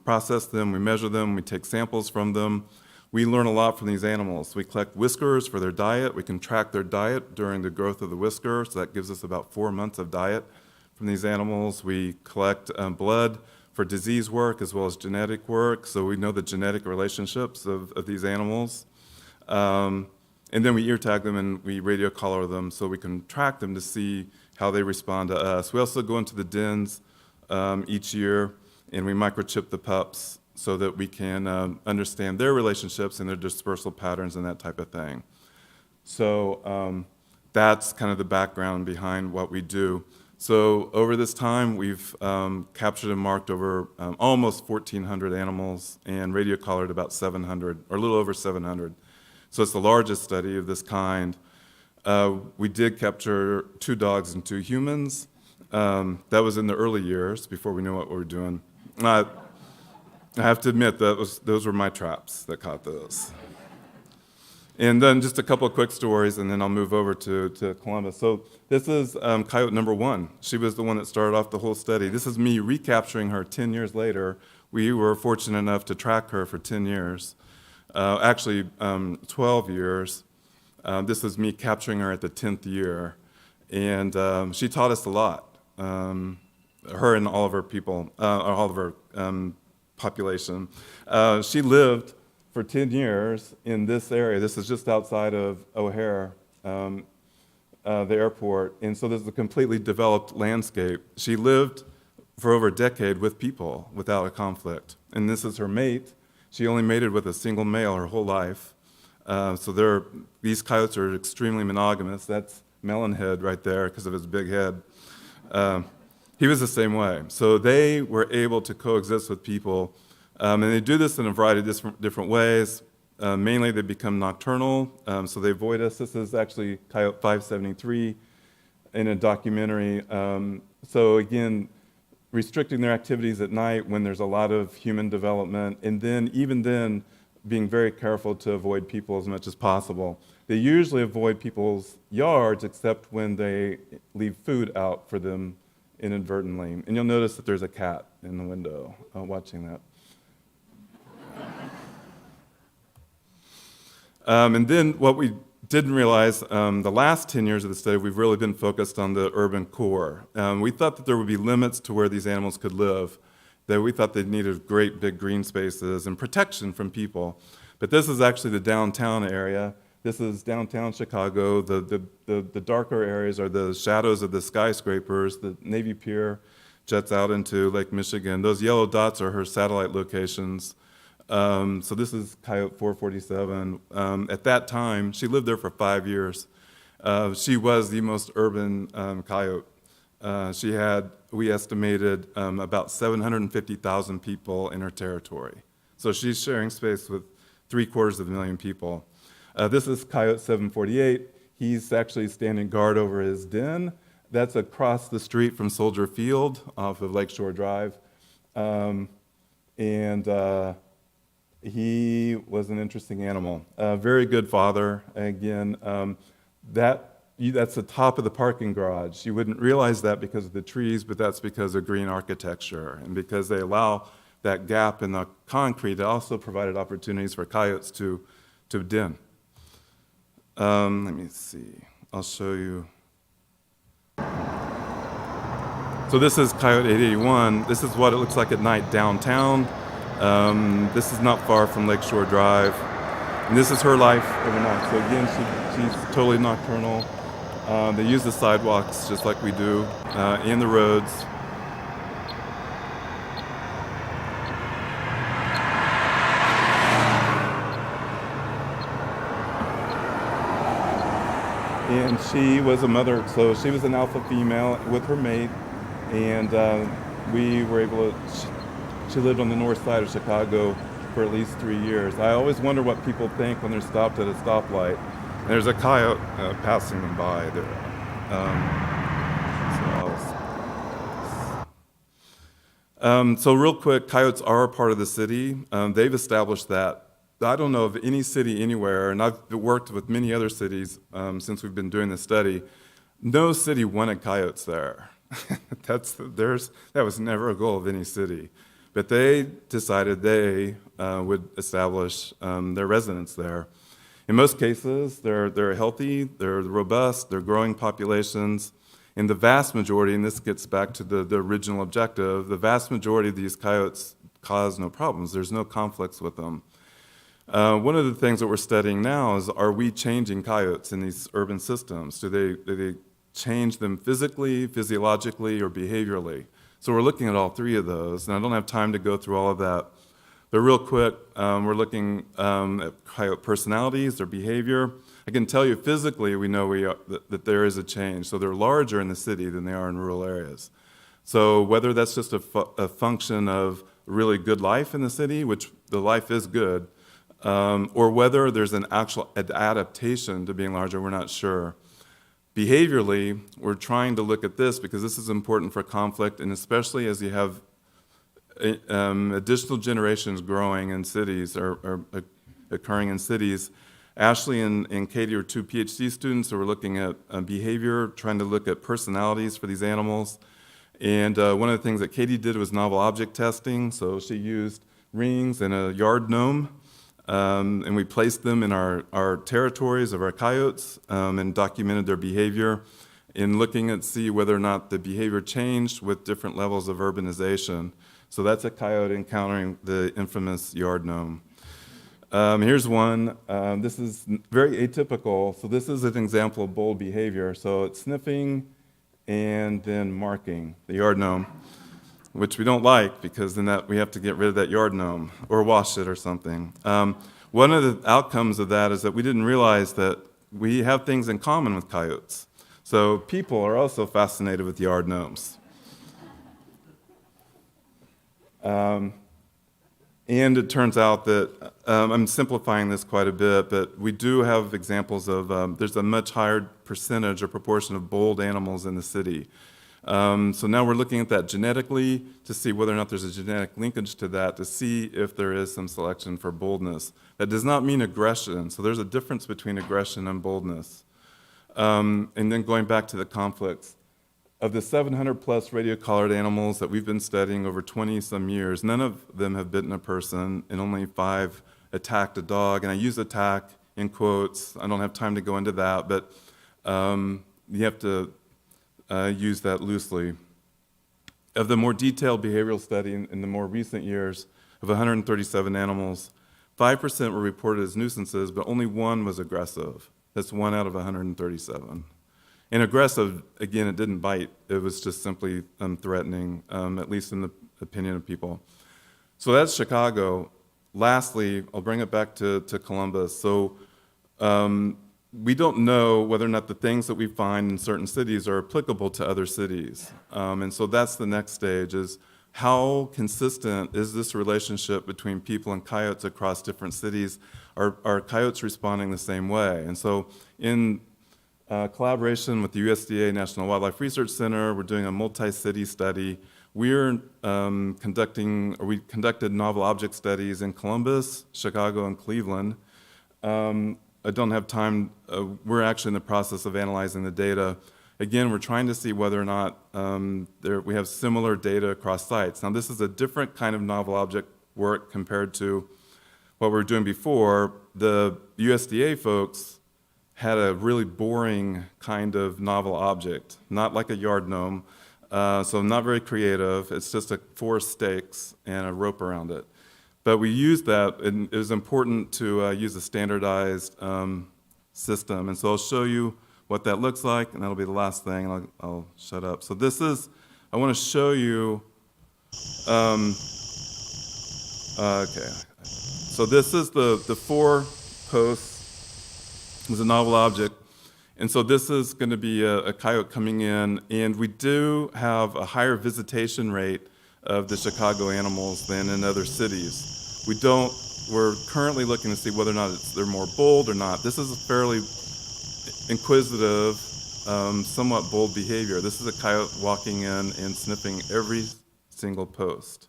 process them. We measure them. We take samples from them. We learn a lot from these animals. We collect whiskers for their diet. We can track their diet during the growth of the whisker, so that gives us about 4 months of diet from these animals. We collect blood for disease work as well as genetic work, so we know the genetic relationships of these animals. And then we ear tag them and we radio collar them so we can track them to see how they respond to us. We also go into the dens each year and we microchip the pups so that we can understand their relationships and their dispersal patterns and that type of thing. So that's kind of the background behind what we do. So over this time, we've captured and marked over almost 1,400 animals and radio collared about 700, or a little over 700. So it's the largest study of this kind. We did capture 2 dogs and 2 humans. That was in the early years, before we knew what we were doing. I have to admit those were my traps that caught those. And then just a couple of quick stories, and then I'll move over to Columbus. So this is coyote number 1. She was the one that started off the whole study. This is me recapturing her 10 years later. We were fortunate enough to track her for 10 years, actually 12 years. This was me capturing her at the 10th year. And she taught us a lot, her and all of her people, all of her population. She lived for 10 years in this area. This is just outside of O'Hare, the airport. And so this is a completely developed landscape. She lived for over a decade with people without a conflict. And this is her mate. She only mated with a single male her whole life. These coyotes are extremely monogamous. That's Melonhead right there because of his big head. He was the same way. So they were able to coexist with people, and they do this in a variety of different ways. Mainly they become nocturnal, so they avoid us. This is actually Coyote 573 in a documentary. So again, restricting their activities at night when there's a lot of human development, and then even then, being very careful to avoid people as much as possible. They usually avoid people's yards except when they leave food out for them inadvertently. And you'll notice that there's a cat in the window watching that. And then what we didn't realize, the last 10 years of the study, we've really been focused on the urban core. We thought that there would be limits to where these animals could live, that we thought they needed great big green spaces and protection from people. But this is actually the downtown area. This is downtown Chicago. The darker areas are the shadows of the skyscrapers. The Navy Pier jets out into Lake Michigan. Those yellow dots are her satellite locations. So this is Coyote 447. At that time, she lived there for 5 years. She was the most urban coyote. She had, we estimated, about 750,000 people in her territory. So she's sharing space with 750,000 people. This is Coyote 748. He's actually standing guard over his den. That's across the street from Soldier Field off of Lakeshore Drive. He was an interesting animal. A very good father. Again, that's the top of the parking garage. You wouldn't realize that because of the trees, but that's because of green architecture. And because they allow that gap in the concrete, it also provided opportunities for coyotes to den. Let me see. I'll show you. So this is Coyote 881. This is what it looks like at night downtown. This is not far from Lakeshore Drive. And this is her life overnight. So again, she's totally nocturnal. They use the sidewalks just like we do, and the roads. And she was a mother, so she was an alpha female with her mate, and we were able to, she lived on the north side of Chicago for at least 3 years. I always wonder what people think when they're stopped at a stoplight. And there's a coyote passing them by there. So real quick, coyotes are a part of the city. They've established that. I don't know of any city anywhere, and I've worked with many other cities since we've been doing this study. No city wanted coyotes there. That was never a goal of any city. But they decided they would establish their residence there. In most cases, they're healthy, they're robust, they're growing populations. In the vast majority, and this gets back to the original objective, the vast majority of these coyotes cause no problems. There's no conflicts with them. One of the things that we're studying now is, are we changing coyotes in these urban systems? Do they change them physically, physiologically, or behaviorally? So we're looking at all three of those, and I don't have time to go through all of that. But real quick, we're looking at coyote personalities, their behavior. I can tell you physically, we know that there is a change. So they're larger in the city than they are in rural areas. So whether that's just a function of really good life in the city, which the life is good, or whether there's an actual adaptation to being larger, we're not sure. Behaviorally, we're trying to look at this because this is important for conflict, and especially as you have additional generations growing in cities or occurring in cities. Ashley and Katie are two PhD students who are looking at behavior, trying to look at personalities for these animals. And one of the things that Katie did was novel object testing. So she used rings and a yard gnome, and we placed them in our territories of our coyotes and documented their behavior in looking at see whether or not the behavior changed with different levels of urbanization. So that's a coyote encountering the infamous yard gnome. Here's one. This is very atypical. So this is an example of bold behavior. So it's sniffing and then marking the yard gnome, which we don't like because then we have to get rid of that yard gnome or wash it or something. one of the outcomes of that is that we didn't realize that we have things in common with coyotes. So people are also fascinated with yard gnomes. And it turns out that, I'm simplifying this quite a bit, but we do have examples of, there's a much higher percentage or proportion of bold animals in the city. So now we're looking at that genetically to see whether or not there's a genetic linkage to that, to see if there is some selection for boldness. That does not mean aggression, so there's a difference between aggression and boldness. And then going back to the conflicts, of the 700 plus radio-collared animals that we've been studying over 20-some years, none of them have bitten a person, and only 5 attacked a dog. And I use attack in quotes. I don't have time to go into that, but you have to use that loosely. Of the more detailed behavioral study in the more recent years, of 137 animals, 5% were reported as nuisances, but only 1 was aggressive. That's 1 out of 137. And aggressive, again, it didn't bite. It was just simply threatening, at least in the opinion of people. So that's Chicago. Lastly, I'll bring it back to Columbus. So we don't know whether or not the things that we find in certain cities are applicable to other cities. And so that's the next stage, is how consistent is this relationship between people and coyotes across different cities? Are coyotes responding the same way? And so in collaboration with the USDA National Wildlife Research Center, we're doing a multi-city study. We conducted novel object studies in Columbus, Chicago, and Cleveland. I don't have time. We're actually in the process of analyzing the data. Again, we're trying to see whether or not we have similar data across sites. Now, this is a different kind of novel object work compared to what we were doing before. The USDA folks had a really boring kind of novel object, not like a yard gnome, so not very creative. It's just 4 stakes and a rope around it. But we used that, and it was important to use a standardized system. And so I'll show you what that looks like, and that'll be the last thing, and I'll shut up. So this is, I want to show you, okay. So this is the 4 posts. It was a novel object. And so this is going to be a coyote coming in, and we do have a higher visitation rate of the Chicago animals than in other cities. We're currently looking to see whether or not they're more bold or not. This is a fairly inquisitive, somewhat bold behavior. This is a coyote walking in and sniffing every single post.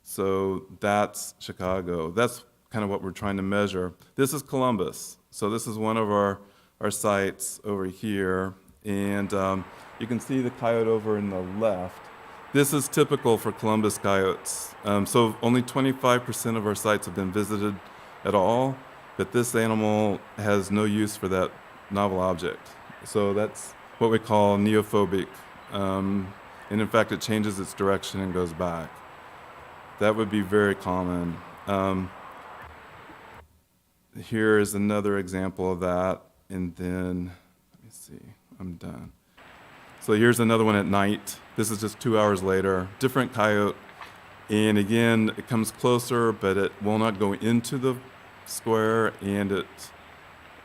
So that's Chicago. That's kind of what we're trying to measure. This is Columbus. So this is one of our sites over here. And you can see the coyote over in the left. This is typical for Columbus coyotes. So only 25% of our sites have been visited at all, but this animal has no use for that novel object. So that's what we call neophobic. And in fact, it changes its direction and goes back. That would be very common. Here is another example of that, and then, let me see, I'm done. So here's another one at night. This is just 2 hours later, different coyote, and again, it comes closer, but it will not go into the square, and it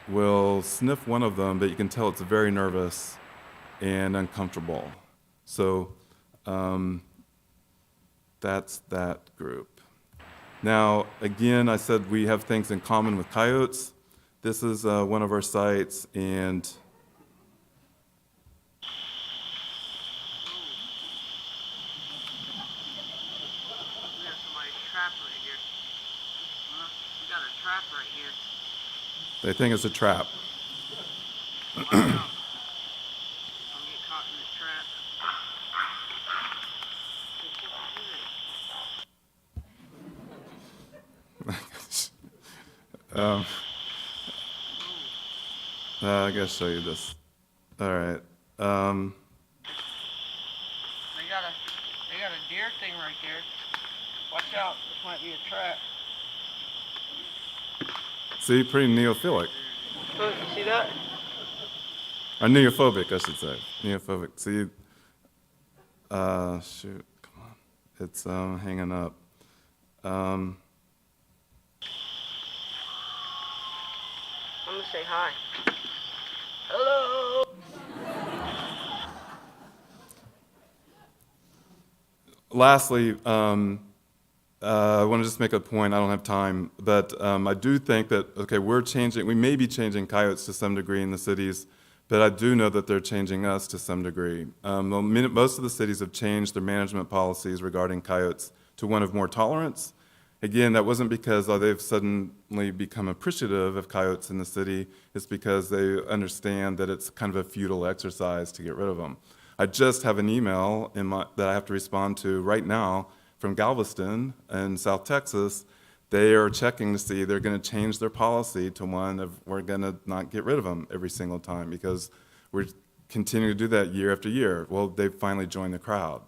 will sniff one of them, but you can tell it's very nervous and uncomfortable. So that's that group. Now, again, I said we have things in common with coyotes. This is one of our sites, and We got somebody's trap right here. Huh? We got a trap right here. they think it's a trap. Watch out. Don't get caught in this trap. I gotta show you this. All right. They got a deer thing right there. Watch out. This might be a trap. See, pretty neophilic. Look, you see that? Or neophobic, I should say. Neophobic. See, shoot, come on. It's hanging up. I'm gonna say hi. Hello. Lastly, I want to just make a point. I don't have time, but I do think that, okay, we may be changing coyotes to some degree in the cities, but I do know that they're changing us to some degree. Most of the cities have changed their management policies regarding coyotes to one of more tolerance. Again, that wasn't because they've suddenly become appreciative of coyotes in the city. It's because they understand that it's kind of a futile exercise to get rid of them. I just have an email that I have to respond to right now from Galveston in South Texas. They are checking to see they're going to change their policy to one of we're going to not get rid of them every single time because we're continuing to do that year after year. Well, they've finally joined the crowd.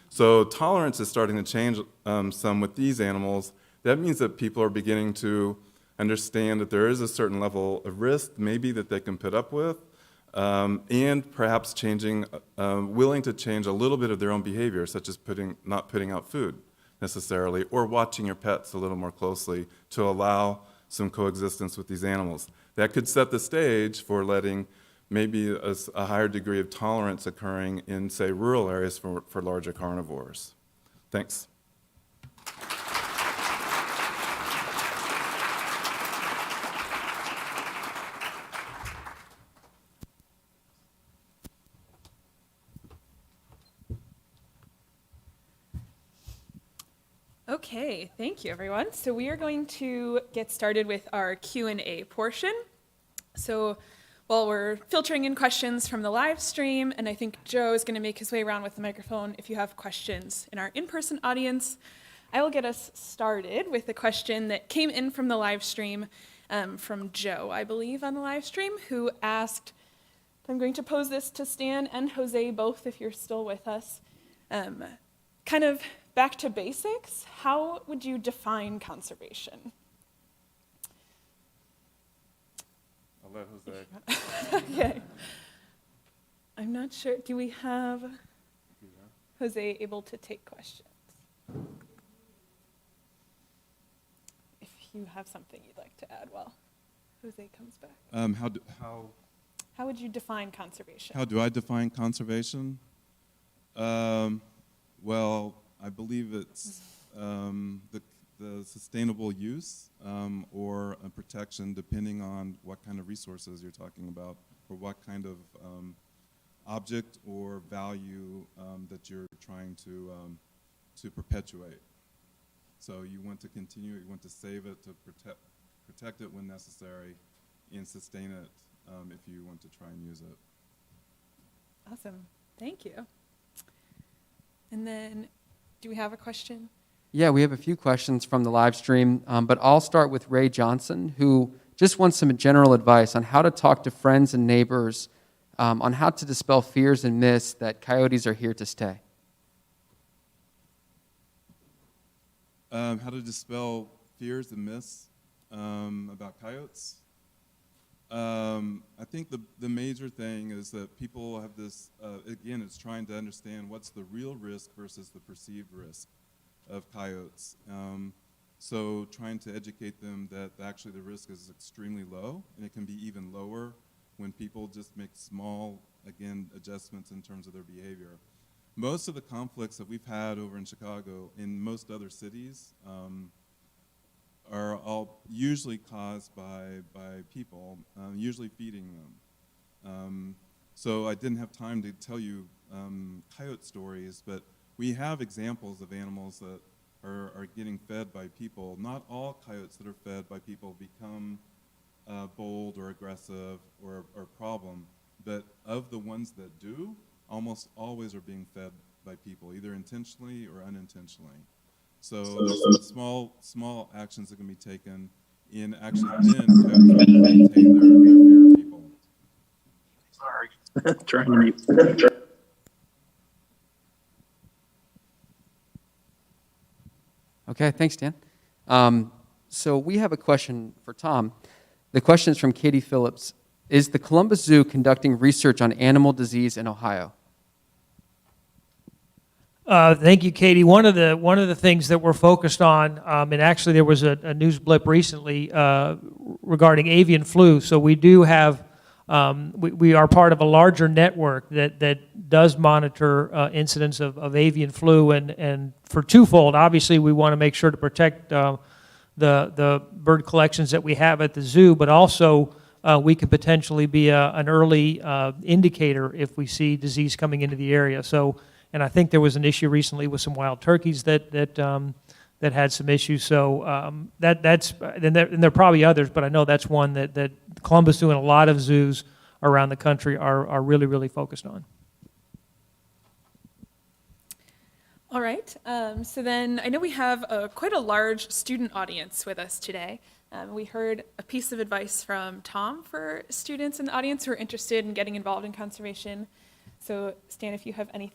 So tolerance is starting to change some with these animals. That means that people are beginning to understand that there is a certain level of risk maybe that they can put up with, and perhaps willing to change a little bit of their own behavior, such as not putting out food necessarily, or watching your pets a little more closely to allow some coexistence with these animals. That could set the stage for letting maybe a higher degree of tolerance occurring in, say, rural areas for larger carnivores. Thanks. Okay, thank you, everyone. So we are going to get started with our Q&A portion. So while we're filtering in questions from the live stream, and I think Joe is going to make his way around with the microphone if you have questions in our in-person audience, I will get us started with a question that came in from the live stream from Joe, I believe, on the live stream, who asked, I'm going to pose this to Stan and Jose both if you're still with us, kind of back to basics, how would you define conservation? I'll let Jose. Okay. I'm not sure. Do we have Jose able to take questions? If you have something you'd like to add while Jose comes back. How would you define conservation? How do I define conservation? Well, I believe it's the sustainable use or a protection, depending on what kind of resources you're talking about, or what kind of object or value that you're trying to perpetuate. So you want to continue, you want to save it, to protect it when necessary, and sustain it if you want to try and use it. Awesome. Thank you. And then, do we have a question? Yeah, we have a few questions from the live stream, but I'll start with Ray Johnson, who just wants some general advice on how to talk to friends and neighbors on how to dispel fears and myths that coyotes are here to stay. How to dispel fears and myths about coyotes? I think the major thing is that people have this, again, it's trying to understand what's the real risk versus the perceived risk of coyotes. So trying to educate them that actually the risk is extremely low, and it can be even lower when people just make small, again, adjustments in terms of their behavior. Most of the conflicts that we've had over in Chicago, in most other cities, are all usually caused by people, usually feeding them. So I didn't have time to tell you coyote stories, but we have examples of animals that are getting fed by people. Not all coyotes that are fed by people become bold or aggressive or a problem, but of the ones that do, almost always are being fed by people, either intentionally or unintentionally. So there's some small actions that can be taken in actually then coyotes will maintain their fear of people. Sorry, trying to mute. Okay, thanks, Dan. So we have a question for Tom. The question is from Katie Phillips. Is the Columbus Zoo conducting research on animal disease in Ohio? Thank you, Katie. One of the things that we're focused on, and actually there was a news blip recently regarding avian flu. So we do have, we are part of a larger network that does monitor incidents of avian flu, and for twofold. Obviously, we want to make sure to protect the bird collections that we have at the zoo, but also we could potentially be an early indicator if we see disease coming into the area. So. And I think there was an issue recently with some wild turkeys that had some issues. So that's and there are probably others, but I know that's one that Columbus Zoo and a lot of zoos around the country are really focused on. All right, so then I know we have quite a large student audience with us today. We heard a piece of advice from Tom for students in the audience who are interested in getting involved in conservation. So Stan, if you have any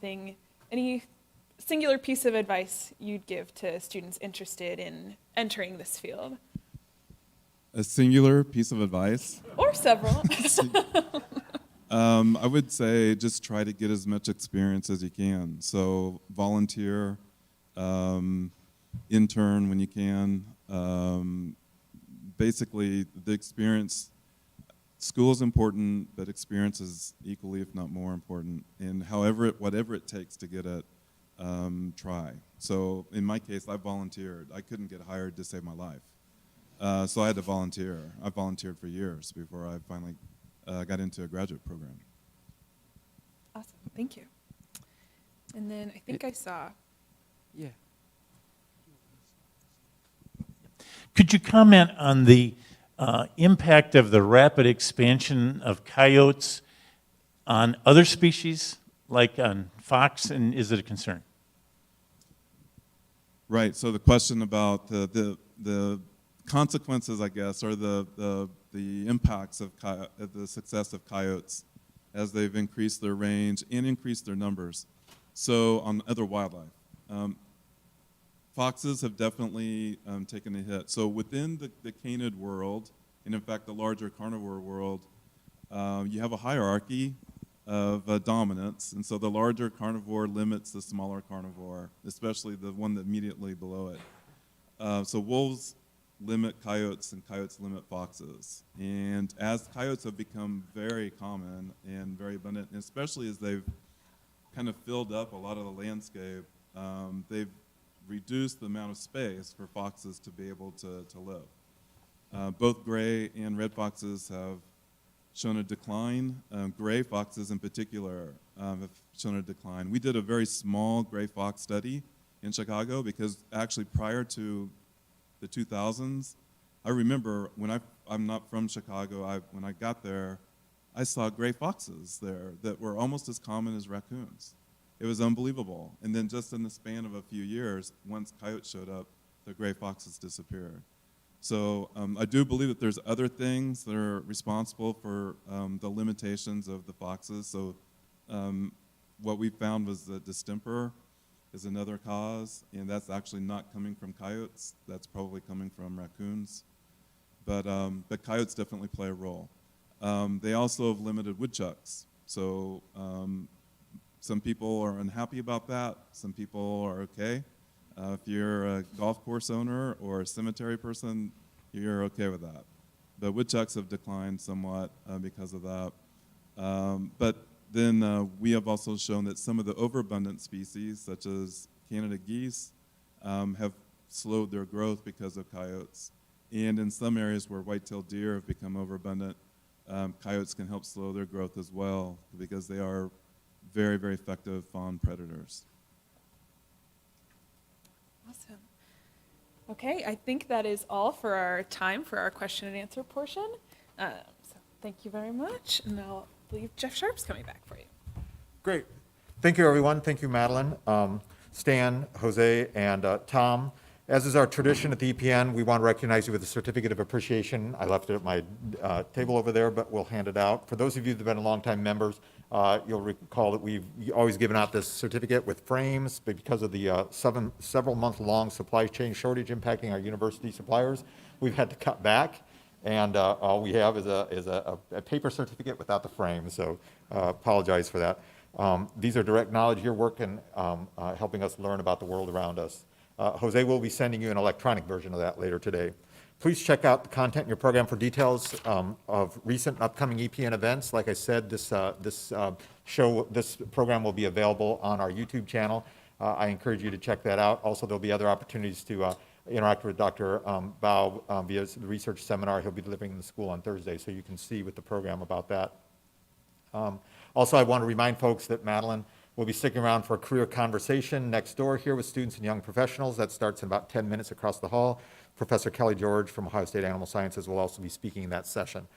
singular piece of advice you'd give to students interested in entering this field? A singular piece of advice? Or several. I would say just try to get as much experience as you can. So volunteer, intern when you can. Basically, the experience. School is important, but experience is equally, if not more important. And whatever it takes to get it, try. So in my case, I volunteered. I couldn't get hired to save my life. So I had to volunteer. I volunteered for years before I finally got into a graduate program. Awesome, thank you. And then I think I saw. Yeah. Could you comment on the impact of the rapid expansion of coyotes on other species, like on fox, and is it a concern? Right. So the question about the consequences, I guess, or the impacts of the success of coyotes as they've increased their range and increased their numbers. So on other wildlife. Foxes have definitely taken a hit. So within the canid world, and in fact the larger carnivore world, you have a hierarchy of dominance, and so the larger carnivore limits the smaller carnivore, especially the one that immediately below it. So wolves limit coyotes, and coyotes limit foxes. And as coyotes have become very common and very abundant, and especially as they've kind of filled up a lot of the landscape, they've reduce the amount of space for foxes to be able to live. Both gray and red foxes have shown a decline. Gray foxes in particular have shown a decline. We did a very small gray fox study in Chicago because actually prior to the 2000s, I remember when I'm not from Chicago, when I got there, I saw gray foxes there that were almost as common as raccoons. It was unbelievable. And then just in the span of a few years, once coyotes showed up, the gray foxes disappeared. So I do believe that there's other things that are responsible for the limitations of the foxes. So what we found was that distemper is another cause, and that's actually not coming from coyotes. That's probably coming from raccoons. But coyotes definitely play a role. They also have limited woodchucks. So some people are unhappy about that. Some people are okay. If you're a golf course owner or a cemetery person, you're okay with that. The woodchucks have declined somewhat because of that. But then we have also shown that some of the overabundant species, such as Canada geese, have slowed their growth because of coyotes. And in some areas where white-tailed deer have become overabundant, coyotes can help slow their growth as well because they are very, very effective fawn predators. Awesome. Okay, I think that is all for our time for our question and answer portion. So thank you very much, and I believe Jeff Sharp's coming back for you. Great. Thank you, everyone. Thank you, Madeline, Stan, Jose, and Tom. As is our tradition at the EPN, we want to recognize you with a certificate of appreciation. I left it at my table over there, but we'll hand it out. For those of you that have been longtime members, you'll recall that we've always given out this certificate with frames, but because of the several month-long supply chain shortage impacting our university suppliers, we've had to cut back, and all we have is a paper certificate without the frame, so apologize for that. These are direct knowledge, your work in helping us learn about the world around us. Jose will be sending you an electronic version of that later today. Please check out the content in your program for details of recent and upcoming EPN events. Like I said, this program will be available on our YouTube channel. I encourage you to check that out. Also, there'll be other opportunities to interact with Dr. Bao via the research seminar he'll be delivering in the school on Thursday, so you can see with the program about that. Also, I want to remind folks that Madeline will be sticking around for a career conversation next door here with students and young professionals. That starts in about 10 minutes across the hall. Professor Kelly George from Ohio State Animal Sciences will also be speaking in that session.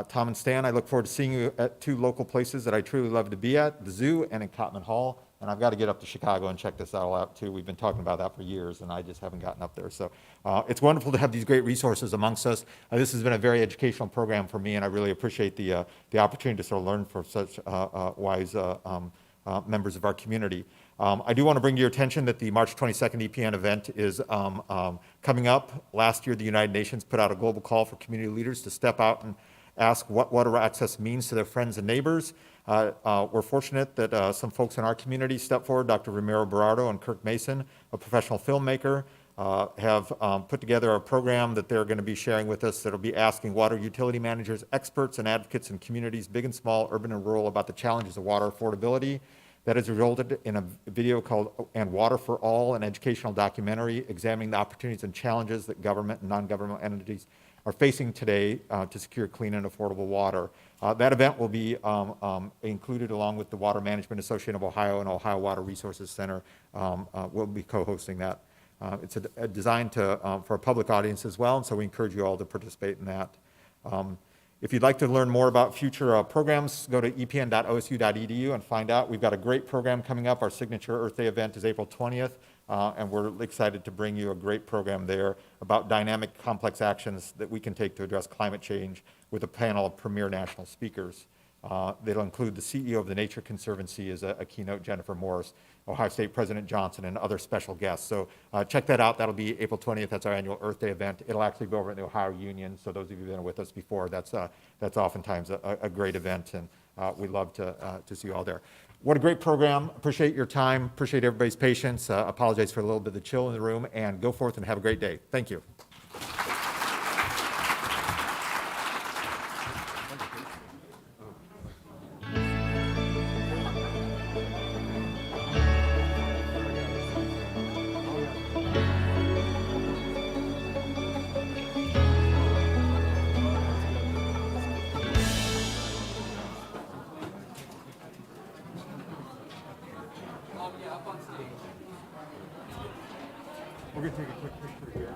Tom and Stan, I look forward to seeing you at 2 local places that I truly love to be at, the zoo and in Cotman Hall. And I've got to get up to Chicago and check this all out too. We've been talking about that for years, and I just haven't gotten up there. So it's wonderful to have these great resources amongst us. This has been a very educational program for me, and I really appreciate the opportunity to sort of learn from such wise members of our community. I do want to bring to your attention that the March 22nd EPN event is coming up. Last year, the United Nations put out a global call for community leaders to step out and ask what water access means to their friends and neighbors. We're fortunate that some folks in our community stepped forward. Dr. Ramiro Berardo and Kirk Mason, a professional filmmaker, have put together a program that they're going to be sharing with us that'll be asking water utility managers, experts, and advocates in communities, big and small, urban and rural, about the challenges of water affordability. That has resulted in a video called And Water for All, an educational documentary examining the opportunities and challenges that government and non-governmental entities are facing today to secure clean and affordable water. That event will be included along with the Water Management Association of Ohio and Ohio Water Resources Center. We'll be co-hosting that. It's designed for a public audience as well, and so we encourage you all to participate in that. If you'd like to learn more about future programs, go to epn.osu.edu and find out. We've got a great program coming up. Our signature Earth Day event is April 20th, and we're excited to bring you a great program there about dynamic, complex actions that we can take to address climate change with a panel of premier national speakers. That'll include the CEO of the Nature Conservancy as a keynote, Jennifer Morris, Ohio State President Johnson, and other special guests. So check that out. That'll be April 20th. That's our annual Earth Day event. It'll actually be over at the Ohio Union. So those of you who've been with us before, that's oftentimes a great event, and we love to see you all there. What a great program. Appreciate your time. Appreciate everybody's patience. Apologize for a little bit of the chill in the room, and go forth and have a great day. Thank you. We're going to take a quick picture here.